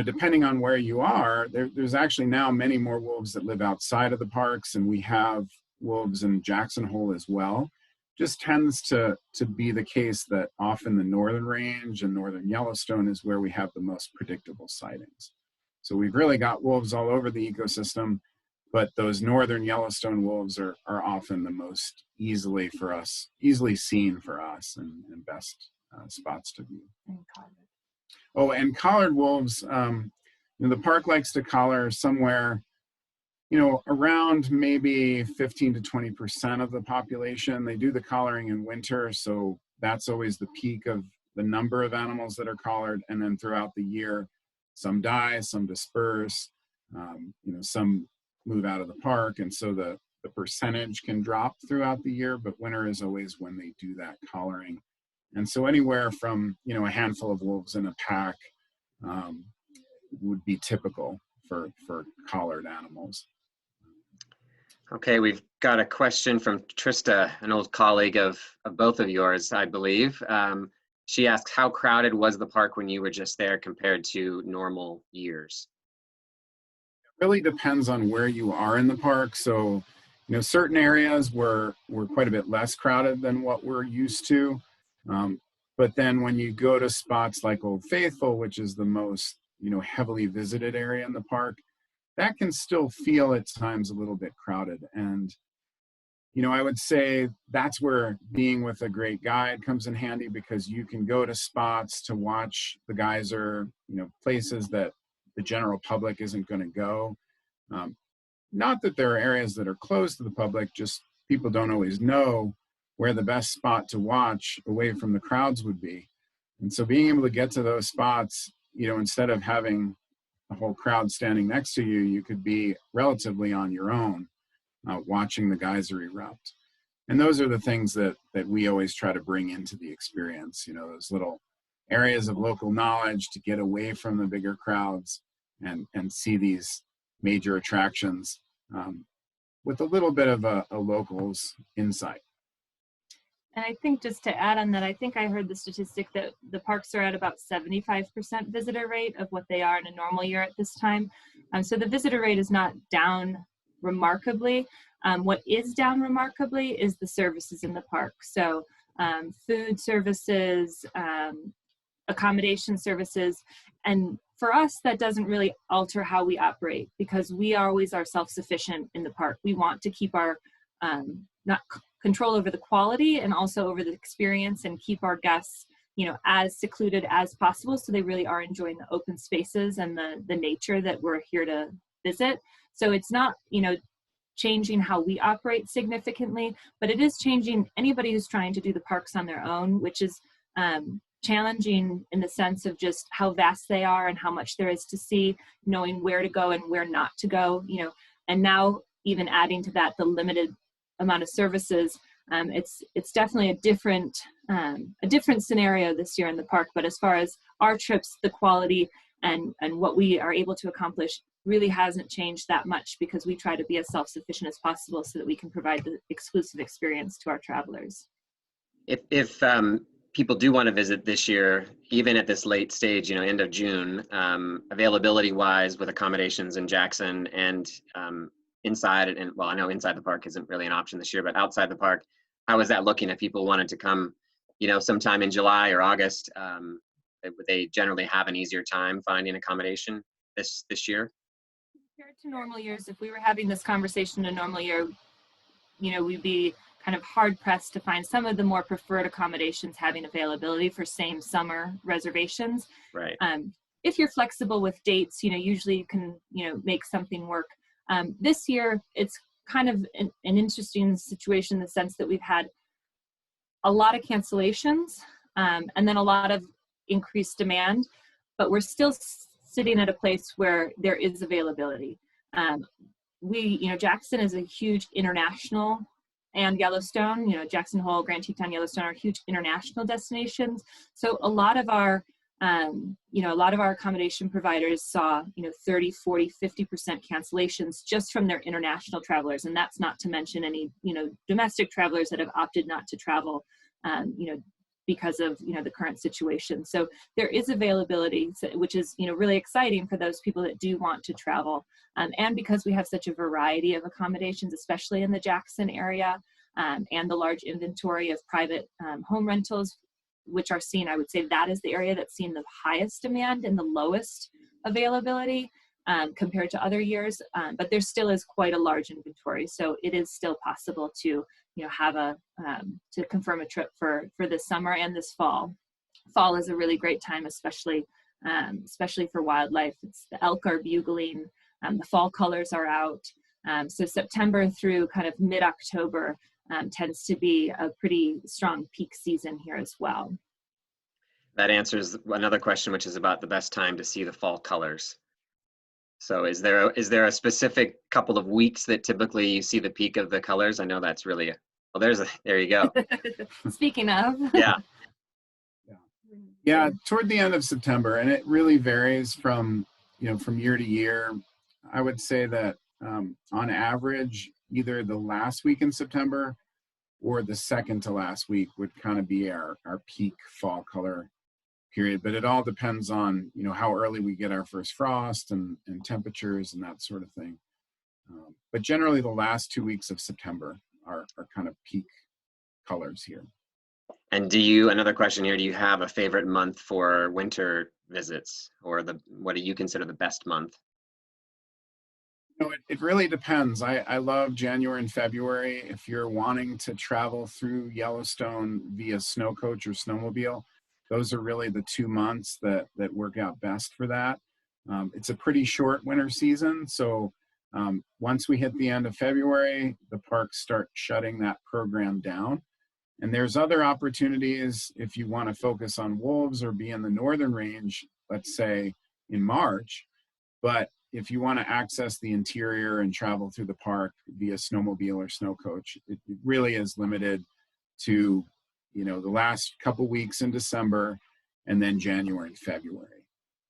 depending on where you are, there's actually now many more wolves that live outside of the parks, and we have wolves in Jackson Hole as well. Just tends to be the case that often the northern range and northern Yellowstone is where we have the most predictable sightings. So we've really got wolves all over the ecosystem, but those northern Yellowstone wolves are often the most easily seen for us and best spots to view. Oh, and collared wolves, the park likes to collar somewhere, around maybe 15 to 20% of the population. They do the collaring in winter, so that's always the peak of the number of animals that are collared. And then throughout the year, some die, some disperse, some move out of the park. And so the percentage can drop throughout the year, but winter is always when they do that collaring. And so anywhere from, a handful of wolves in a pack would be typical for collared animals. Okay, we've got a question from Trista, an old colleague of both of yours, I believe. She asks, how crowded was the park when you were just there compared to normal years? It really depends on where you are in the park. So, certain areas were quite a bit less crowded than what we're used to. But then when you go to spots like Old Faithful, which is the most, heavily visited area in the park, that can still feel at times a little bit crowded. And, I would say that's where being with a great guide comes in handy, because you can go to spots to watch the geyser, places that the general public isn't going to go. not that there are areas that are closed to the public, just people don't always know where the best spot to watch away from the crowds would be. And so being able to get to those spots, you know, instead of having a whole crowd standing next to you, you could be relatively on your own, watching the geyser erupt. And those are the things that we always try to bring into the experience, you know, those little areas of local knowledge to get away from the bigger crowds and see these major attractions with a little bit of a local's insight. And I think just to add on that, I think I heard the statistic that the parks are at about 75% visitor rate of what they are in a normal year at this time. So the visitor rate is not down remarkably. What is down remarkably is the services in the park. So food services, accommodation services, and for us, that doesn't really alter how we operate because we always are self-sufficient in the park. We want to keep our control over the quality and also over the experience and keep our guests, you know, as secluded as possible so they really are enjoying the open spaces and the nature that we're here to visit. So it's not, you know, changing how we operate significantly, but it is changing anybody who's trying to do the parks on their own, which is challenging in the sense of just how vast they are and how much there is to see, knowing where to go and where not to go, you know, and now even adding to that the limited amount of services. It's definitely a different scenario this year in the park, but as far as our trips, the quality and what we are able to accomplish really hasn't changed that much because we try to be as self-sufficient as possible so that we can provide the exclusive experience to our travelers. If people do want to visit this year, even at this late stage, you know, end of June, availability wise with accommodations in Jackson and inside, and well, I know inside the park isn't really an option this year, but outside the park, how is that looking if people wanted to come, you know, sometime in July or August? Would they generally have an easier time finding accommodation this year? Compared to normal years, if we were having this conversation in a normal year, you know, we'd be kind of hard pressed to find some of the more preferred accommodations having availability for same summer reservations. Right. If you're flexible with dates, you know, usually you can, you know, make something work. This year, it's kind of an interesting situation in the sense that we've had a lot of cancellations and then a lot of increased demand, but we're still sitting at a place where there is availability. You know, Jackson is a huge international, and Yellowstone, you know, Jackson Hole, Grand Teton, Yellowstone are huge international destinations. So a lot of our, you know, a lot of our accommodation providers saw, you know, 30, 40, 50% cancellations just from their international travelers. And that's not to mention any, you know, domestic travelers that have opted not to travel, you know, because of, you know, the current situation. So there is availability, which is, you know, really exciting for those people that do want to travel. And because we have such a variety of accommodations, especially in the Jackson area, and the large inventory of private home rentals, which are seen, I would say that is the area that's seen the highest demand and the lowest availability compared to other years. But there still is quite a large inventory. So it is still possible to, you know, have to confirm a trip for this summer and this fall. Fall is a really great time, especially for wildlife. The elk are bugling, the fall colors are out. So September through kind of mid-October tends to be a pretty strong peak season here as well. That answers another question, which is about the best time to see the fall colors. So is there a specific couple of weeks that typically you see the peak of the colors? I know that's really, there you go. Speaking of. Yeah. Yeah, toward the end of September, and it really varies from, you know, from year to year. I would say that on average, either the last week in September or the second to last week would kind of be our peak fall color period. But it all depends on, you know, how early we get our first frost and temperatures and that sort of thing. But generally the last 2 weeks of September are kind of peak colors here. And another question here, do you have a favorite month for winter visits, or what do you consider the best month? You know, it really depends. I love January and February. If you're wanting to travel through Yellowstone via snow coach or snowmobile, those are really the 2 months that work out best for that. It's a pretty short winter season, so Once we hit the end of February, the parks start shutting that program down. And there's other opportunities if you want to focus on wolves or be in the northern range, let's say in March. But if you want to access the interior and travel through the park via snowmobile or snow coach, it really is limited to, you know, the last couple weeks in December and then January and February.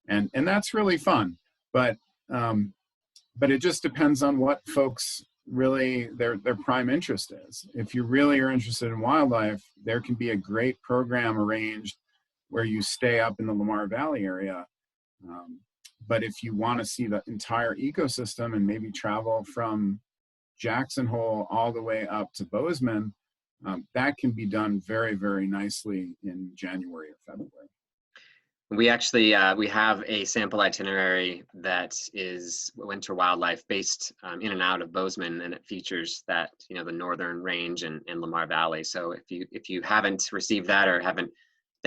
And that's really fun. But it just depends on what folks really their prime interest is. If you really are interested in wildlife, there can be a great program arranged where you stay up in the Lamar Valley area. But if you want to see the entire ecosystem and maybe travel from Jackson Hole all the way up to Bozeman, that can be done very, very nicely in January or February. We actually we have a sample itinerary that is winter wildlife based in and out of Bozeman, and it features that, you know, the northern range and Lamar Valley. So if you haven't received that or haven't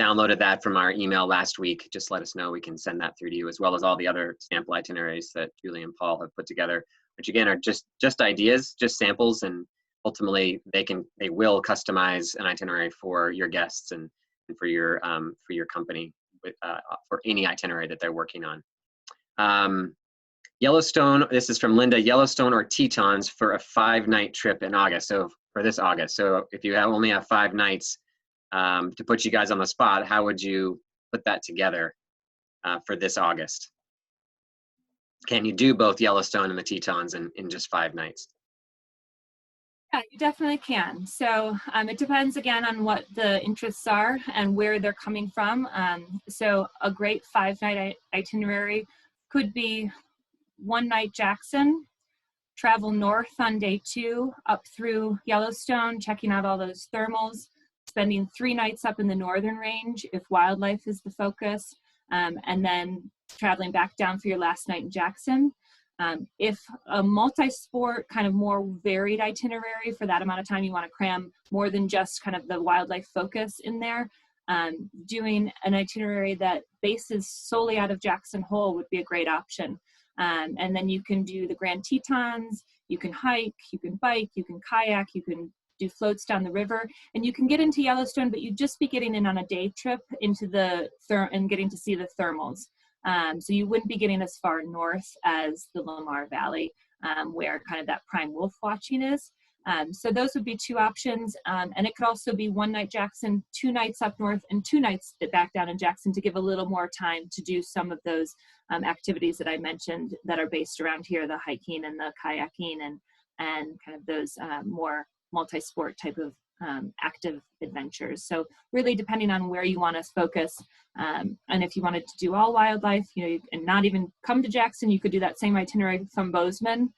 downloaded that from our email last week, just let us know. We can send that through to you, as well as all the other sample itineraries that Julie and Paul have put together, which again are just ideas, just samples, and ultimately they will customize an itinerary for your guests and for your company. For any itinerary that they're working on. Yellowstone, this is from Linda, Yellowstone or Tetons for a 5-night trip in August. So for this August. So if you only have 5 nights, to put you guys on the spot, how would you put that together for this August? Can you do both Yellowstone and the Tetons in just 5 nights? Yeah, you definitely can. So it depends again on what the interests are and where they're coming from. So a great 5-night itinerary could be 1 night Jackson, travel north on day 2 up through Yellowstone, checking out all those thermals, spending 3 nights up in the northern range if wildlife is the focus, and then traveling back down for your last night in Jackson. If a multi-sport, kind of more varied itinerary for that amount of time, you want to cram more than just kind of the wildlife focus in there, doing an itinerary that bases solely out of Jackson Hole would be a great option. And then you can do the Grand Tetons, you can hike, you can bike, you can kayak, you can do floats down the river, and you can get into Yellowstone, but you'd just be getting in on a day trip into the and getting to see the thermals. So you wouldn't be getting as far north as the Lamar Valley, where kind of that prime wolf watching is. So those would be 2 options. And it could also be 1 night Jackson, 2 nights up north, and 2 nights back down in Jackson to give a little more time to do some of those activities that I mentioned that are based around here, the hiking and the kayaking and kind of those more multi-sport type of active adventures. So really depending on where you want to focus, and if you wanted to do all wildlife, you know, and not even come to Jackson, you could do that same itinerary from Bozeman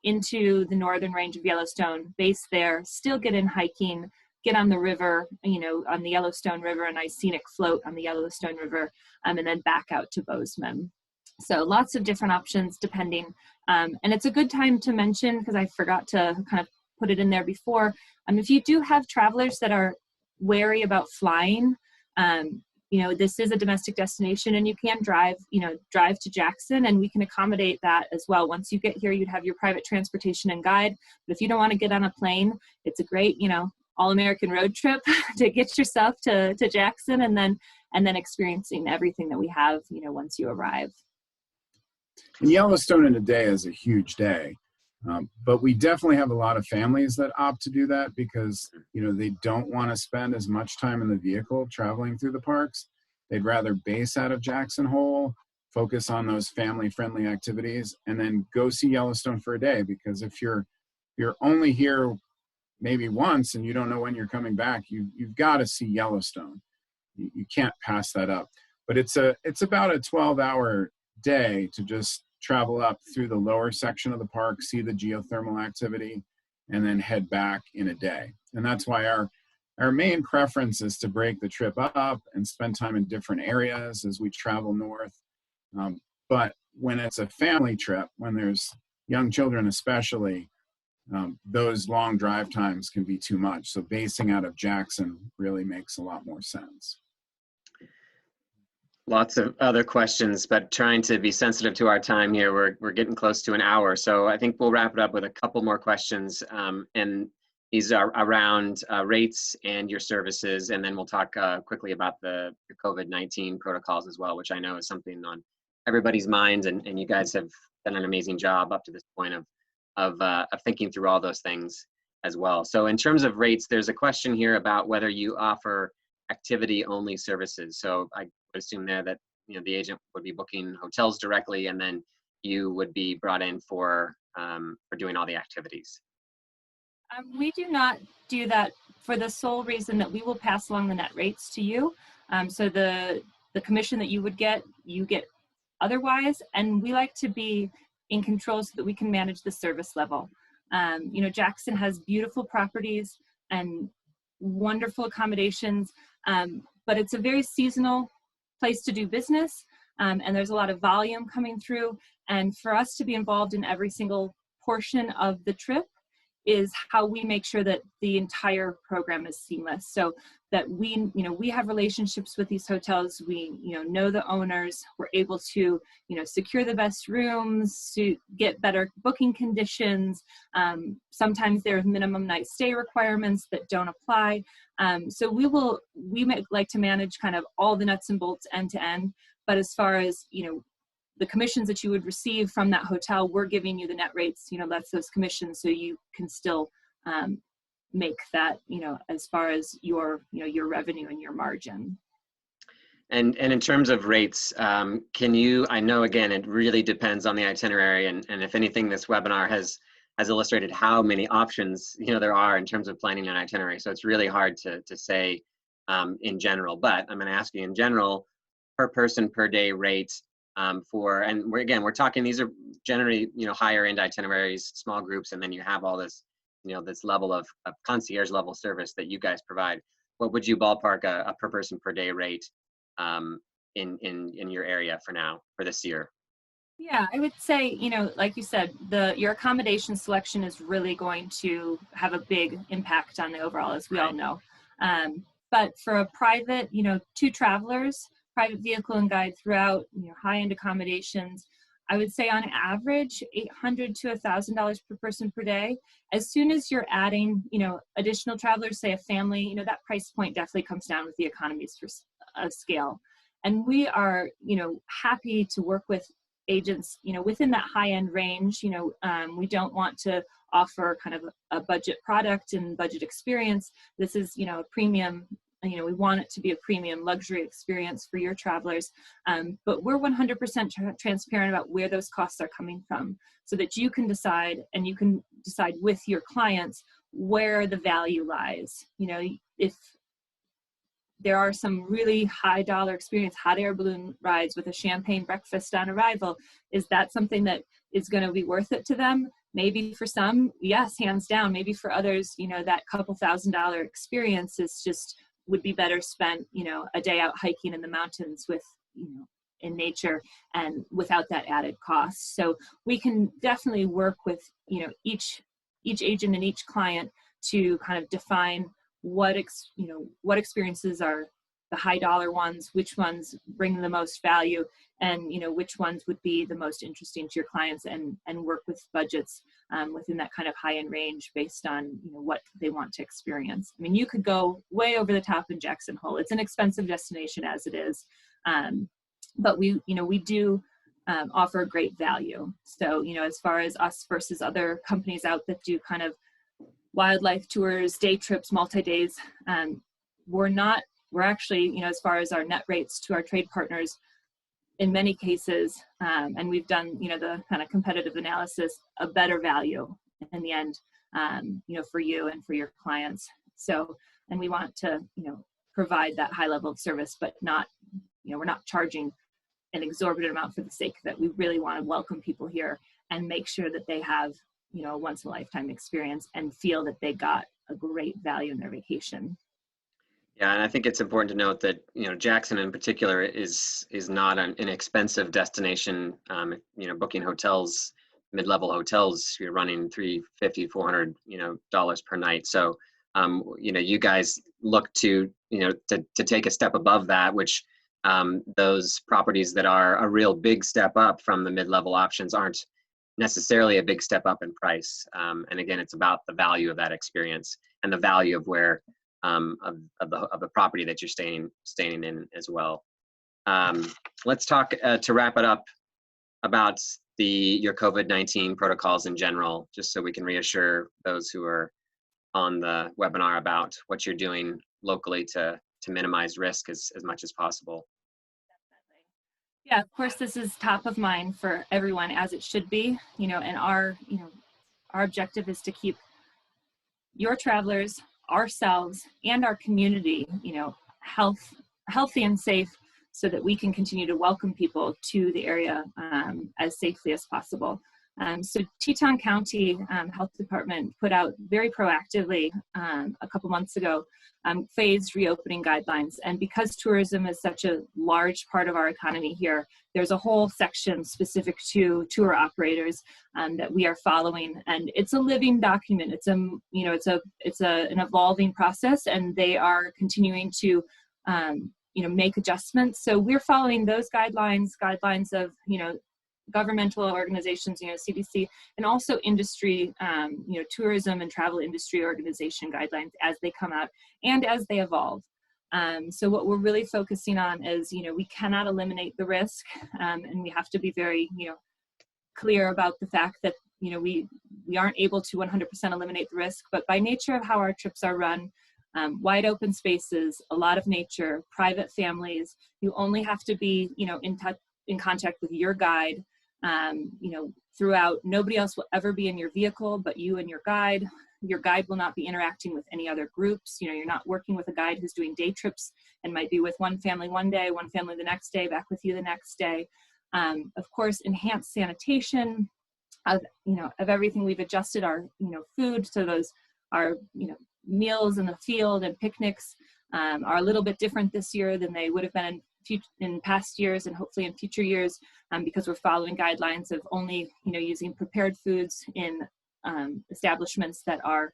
into the northern range of Yellowstone, base there, still get in hiking, get on the river, you know, on the Yellowstone River, a nice scenic float on the Yellowstone River, and then back out to Bozeman. So lots of different options depending, and it's a good time to mention, because I forgot to kind of put it in there before. If you do have travelers that are wary about flying, you know, this is a domestic destination and you can drive to Jackson, and we can accommodate that as well. Once you get here, you'd have your private transportation and guide. But if you don't want to get on a plane, it's a great, you know, all-American road trip to get yourself to Jackson and then experiencing everything that we have, you know, once you arrive. And Yellowstone in a day is a huge day. But we definitely have a lot of families that opt to do that because, you know, they don't want to spend as much time in the vehicle traveling through the parks. They'd rather base out of Jackson Hole, focus on those family-friendly activities, and then go see Yellowstone for a day. Because if you're only here maybe once and you don't know when you're coming back, you've got to see Yellowstone. You can't pass that up. But it's about a 12-hour day to just travel up through the lower section of the park, see the geothermal activity, and then head back in a day. And that's why our main preference is to break the trip up and spend time in different areas as we travel north. But when it's a family trip, when there's young children especially, those long drive times can be too much. So basing out of Jackson really makes a lot more sense. Lots of other questions, but trying to be sensitive to our time here. We're getting close to an hour, so I think we'll wrap it up with a couple more questions, and these are around rates and your services, and then we'll talk quickly about the COVID-19 protocols as well, which I know is something on everybody's minds, and you guys have done an amazing job up to this point of thinking through all those things as well. So in terms of rates, there's a question here about whether you offer activity-only services. So I would assume there that the agent would be booking hotels directly, and then you would be brought in for doing all the activities. We do not do that for the sole reason that we will pass along the net rates to you. So the commission that you would get, you get otherwise, and we like to be in control so that we can manage the service level. Jackson has beautiful properties and wonderful accommodations, but it's a very seasonal place to do business, and there's a lot of volume coming through, and for us to be involved in every single portion of the trip is how we make sure that the entire program is seamless, so that we have relationships with these hotels, we know the owners, we're able to secure the best rooms, to get better booking conditions. Sometimes there are minimum night stay requirements that don't apply. So we like to manage kind of all the nuts and bolts end to end, but as far as the commissions that you would receive from that hotel, we're giving you the net rates, that's those commissions, so you can still make that, as far as your revenue and your margin. And in terms of rates, I know again, it really depends on the itinerary, and if anything, this webinar has illustrated how many options there are in terms of planning an itinerary. So it's really hard to say in general, but I'm going to ask you in general, per person per day rate. We're talking, these are generally, higher end itineraries, small groups, and then you have all this, this level of concierge level service that you guys provide. What would you ballpark a per person per day rate in your area for this year? Yeah, I would say, like you said, your accommodation selection is really going to have a big impact on the overall, as we all know. But for a private, 2 travelers, private vehicle and guide throughout, high-end accommodations, I would say on average, $800 to $1,000 per person per day. As soon as you're adding, additional travelers, say a family, that price point definitely comes down with the economies of scale. And we are, happy to work with agents, within that high-end range. We don't want to offer kind of a budget product and budget experience. This is, a premium. We want it to be a premium luxury experience for your travelers, but we're 100% transparent about where those costs are coming from, so that you can decide, and you can decide with your clients where the value lies. If there are some really high dollar experience, hot air balloon rides with a champagne breakfast on arrival, is that something that is going to be worth it to them? Maybe for some, yes, hands down. Maybe for others, that couple $1,000 experience would be better spent, a day out hiking in the mountains with, in nature, and without that added cost. So we can definitely work with, each agent and each client to kind of define what experiences are the high dollar ones, which ones bring the most value, and which ones would be the most interesting to your clients, and work with budgets within that kind of high-end range based on what they want to experience. I mean, you could go way over the top in Jackson Hole. It's an expensive destination as it is, but we do offer great value. So as far as us versus other companies out that do kind of wildlife tours, day trips, multi-days, we're actually, as far as our net rates to our trade partners, in many cases, and we've done, the kind of competitive analysis, a better value in the end, for you and for your clients. So, and we want to, provide that high level of service, but not, we're not charging an exorbitant amount for the sake of it. We really want to welcome people here and make sure that they have, a once in a lifetime experience and feel that they got a great value in their vacation. Yeah, and I think it's important to note that Jackson in particular is not an inexpensive destination. Booking hotels, mid-level hotels, you're running $350, $400 dollars per night. So you guys look to take a step above that, which those properties that are a real big step up from the mid-level options aren't necessarily a big step up in price. And again, it's about the value of that experience and the value of where of the property that you're staying in as well. Let's talk to wrap it up about your COVID-19 protocols in general, just so we can reassure those who are on the webinar about what you're doing locally to minimize risk as much as possible. Yeah, of course, this is top of mind for everyone, as it should be, and our objective is to keep your travelers, ourselves, and our community, healthy and safe, so that we can continue to welcome people to the area as safely as possible. So Teton County Health Department put out very proactively a couple months ago phased reopening guidelines. And because tourism is such a large part of our economy here, there's a whole section specific to tour operators that we are following. And it's a living document. It's an evolving process, and they are continuing to make adjustments. So we're following those guidelines of, governmental organizations, CDC, and also industry, tourism and travel industry organization guidelines as they come out and as they evolve. So what we're really focusing on is, we cannot eliminate the risk, and we have to be very, clear about the fact that, we aren't able to 100% eliminate the risk, but by nature of how our trips are run, wide open spaces, a lot of nature, private families, you only have to be, in contact with your guide, throughout. Nobody else will ever be in your vehicle but you and your guide. Your guide will not be interacting with any other groups. You're not working with a guide who's doing day trips and might be with one family one day, one family the next day, back with you the next day. Of course, enhanced sanitation of everything. We've adjusted our, food, so those are, meals in the field and picnics are a little bit different this year than they would have been in past years, and hopefully in future years, because we're following guidelines of only, using prepared foods in establishments that are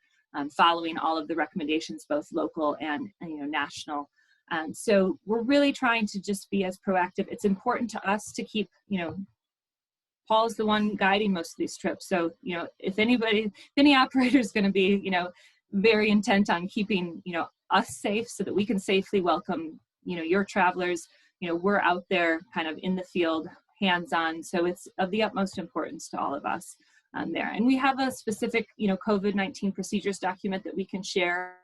following all of the recommendations, both local and national. So we're really trying to just be as proactive. It's important to us to keep, Paul's the one guiding most of these trips. So, if any operator is going to be, very intent on keeping, us safe so that we can safely welcome, your travelers, we're out there kind of in the field, hands-on. So it's of the utmost importance to all of us there. And we have a specific, COVID-19 procedures document that we can share.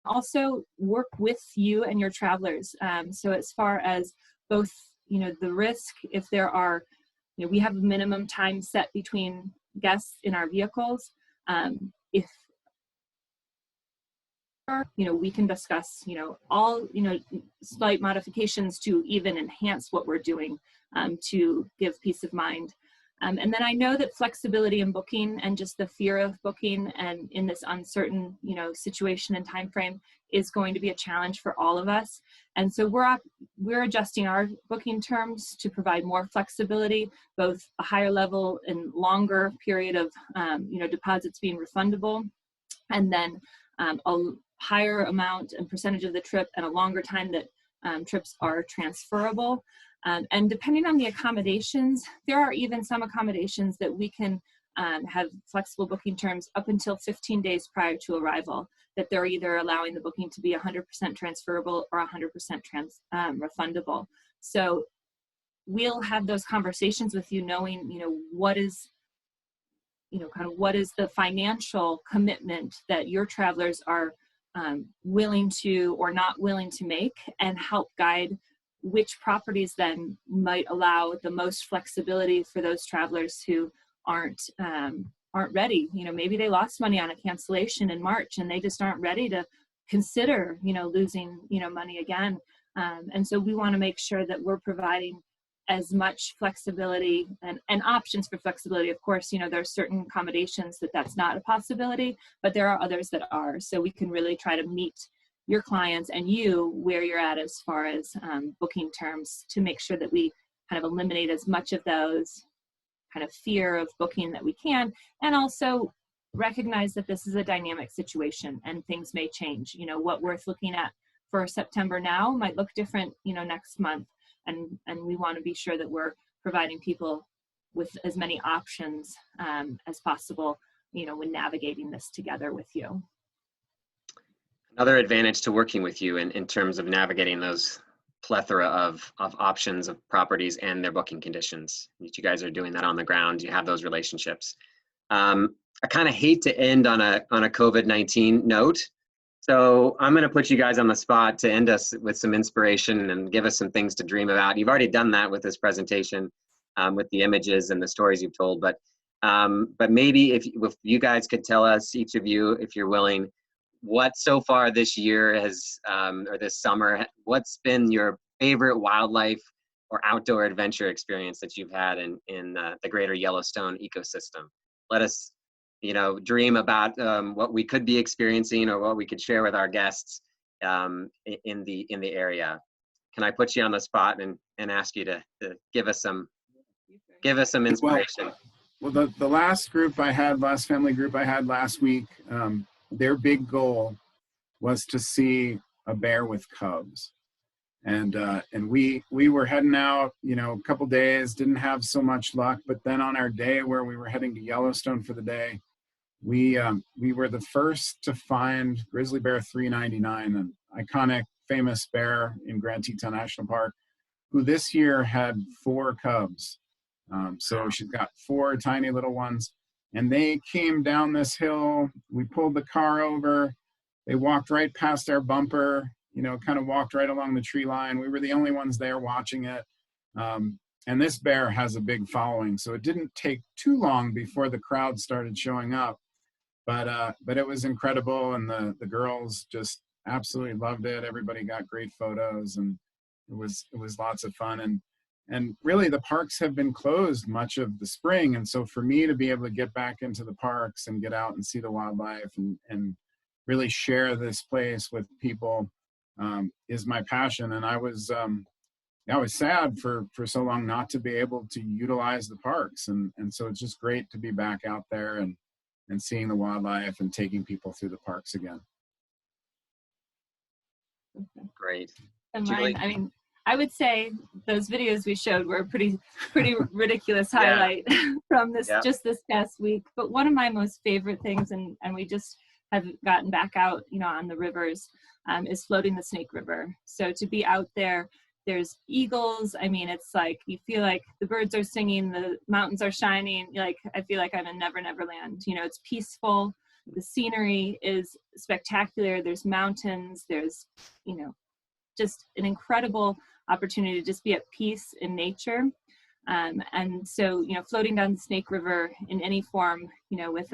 Also work with you and your travelers. So as far as both, the risk, if there are, we have a minimum time set between guests in our vehicles. If we can discuss, all, slight modifications to even enhance what we're doing to give peace of mind. And then I know that flexibility in booking and just the fear of booking and in this uncertain, situation and time frame is going to be a challenge for all of us. And so we're adjusting our booking terms to provide more flexibility, both a higher level and longer period of, deposits being refundable, and then a higher amount and percentage of the trip and a longer time that trips are transferable. And depending on the accommodations, there are even some accommodations that we can have flexible booking terms up until 15 days prior to arrival, that they're either allowing the booking to be 100% transferable or 100% refundable. So we'll have those conversations with you, knowing, what is, what is the financial commitment that your travelers are willing to or not willing to make, and help guide which properties then might allow the most flexibility for those travelers who aren't ready. Maybe they lost money on a cancellation in March and they just aren't ready to consider, losing, money again. And so we want to make sure that we're providing as much flexibility and options for flexibility. Of course, there are certain accommodations that's not a possibility, but there are others that are. So we can really try to meet your clients and you where you're at as far as booking terms, to make sure that we kind of eliminate as much of those kind of fear of booking that we can, and also recognize that this is a dynamic situation and things may change. What we're looking at for September now might look different, you know, next month. And we want to be sure that we're providing people with as many options as possible, you know, when navigating this together with you. Another advantage to working with you in terms of navigating those plethora of options of properties and their booking conditions. You guys are doing that on the ground. You have those relationships. I kind of hate to end on a COVID-19 note. So I'm going to put you guys on the spot to end us with some inspiration and give us some things to dream about. You've already done that with this presentation, with the images and the stories you've told. But maybe if you guys could tell us, each of you, if you're willing, what so far this year has, or this summer, what's been your favorite wildlife or outdoor adventure experience that you've had in the Greater Yellowstone ecosystem? Let us, you know, dream about what we could be experiencing or what we could share with our guests in the area. Can I put you on the spot and ask you to give us some inspiration? Well, the last family group I had last week, their big goal was to see a bear with cubs. And we were heading out, you know, a couple days, didn't have so much luck. But then on our day where we were heading to Yellowstone for the day, we were the first to find grizzly bear 399, an iconic, famous bear in Grand Teton National Park, who this year had 4 cubs. So she's got 4 tiny little ones. And they came down this hill. We pulled the car over. They walked right past our bumper, you know, kind of walked right along the tree line. We were the only ones there watching it. And this bear has a big following. So it didn't take too long before the crowd started showing up. But it was incredible. And the girls just absolutely loved it. Everybody got great photos, and it was lots of fun. And really, the parks have been closed much of the spring. And so for me to be able to get back into the parks and get out and see the wildlife and really share this place with people is my passion. And I was sad for so long not to be able to utilize the parks. And so it's just great to be back out there and seeing the wildlife and taking people through the parks again. Great. And mine, I mean, I would say those videos we showed were a pretty ridiculous highlight from this just this past week. But one of my most favorite things, and we just have gotten back out, you know, on the rivers, is floating the Snake River. So to be out there, there's eagles. I mean, it's like you feel like the birds are singing, the mountains are shining. Like I feel like I'm in Never Never Land. You know, it's peaceful. The scenery is spectacular. There's mountains. There's, you know, just an incredible opportunity to just be at peace in nature. And so, you know, floating down the Snake River in any form, you know, with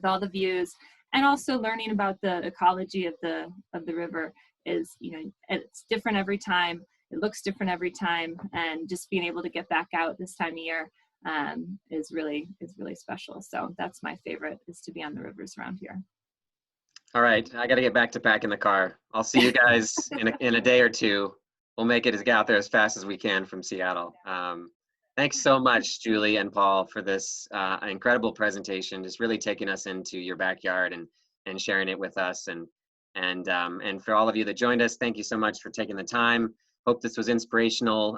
all the views, and also learning about the ecology of the river is, you know, it's different every time. It looks different every time. And just being able to get back out this time of year is really special. So that's my favorite, is to be on the rivers around here. All right, I got to get back to packing the car. I'll see you guys in a day or two. We'll make it get out there as fast as we can from Seattle. Thanks so much, Julie and Paul, for this incredible presentation. Just really taking us into your backyard and sharing it with us. And for all of you that joined us, thank you so much for taking the time. Hope this was inspirational,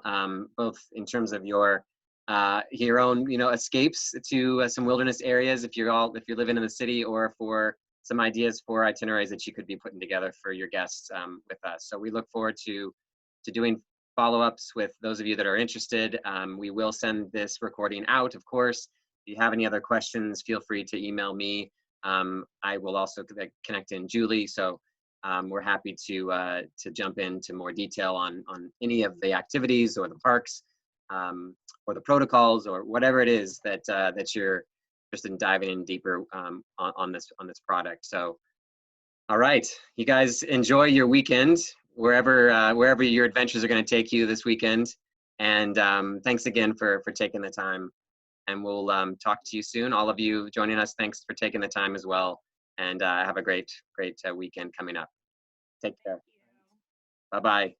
both in terms of your own, you know, escapes to some wilderness areas if you're living in the city, or for some ideas for itineraries that you could be putting together for your guests with us. So we look forward to doing follow-ups with those of you that are interested. We will send this recording out, of course. If you have any other questions, feel free to email me. I will also connect in Julie. So we're happy to jump into more detail on any of the activities or the parks or the protocols or whatever it is that you're interested in diving in deeper on this product. So, all right, you guys enjoy your weekend wherever your adventures are going to take you this weekend. And thanks again for taking the time. And we'll talk to you soon. All of you joining us, thanks for taking the time as well. And have a great weekend coming up. Take care. Bye-bye.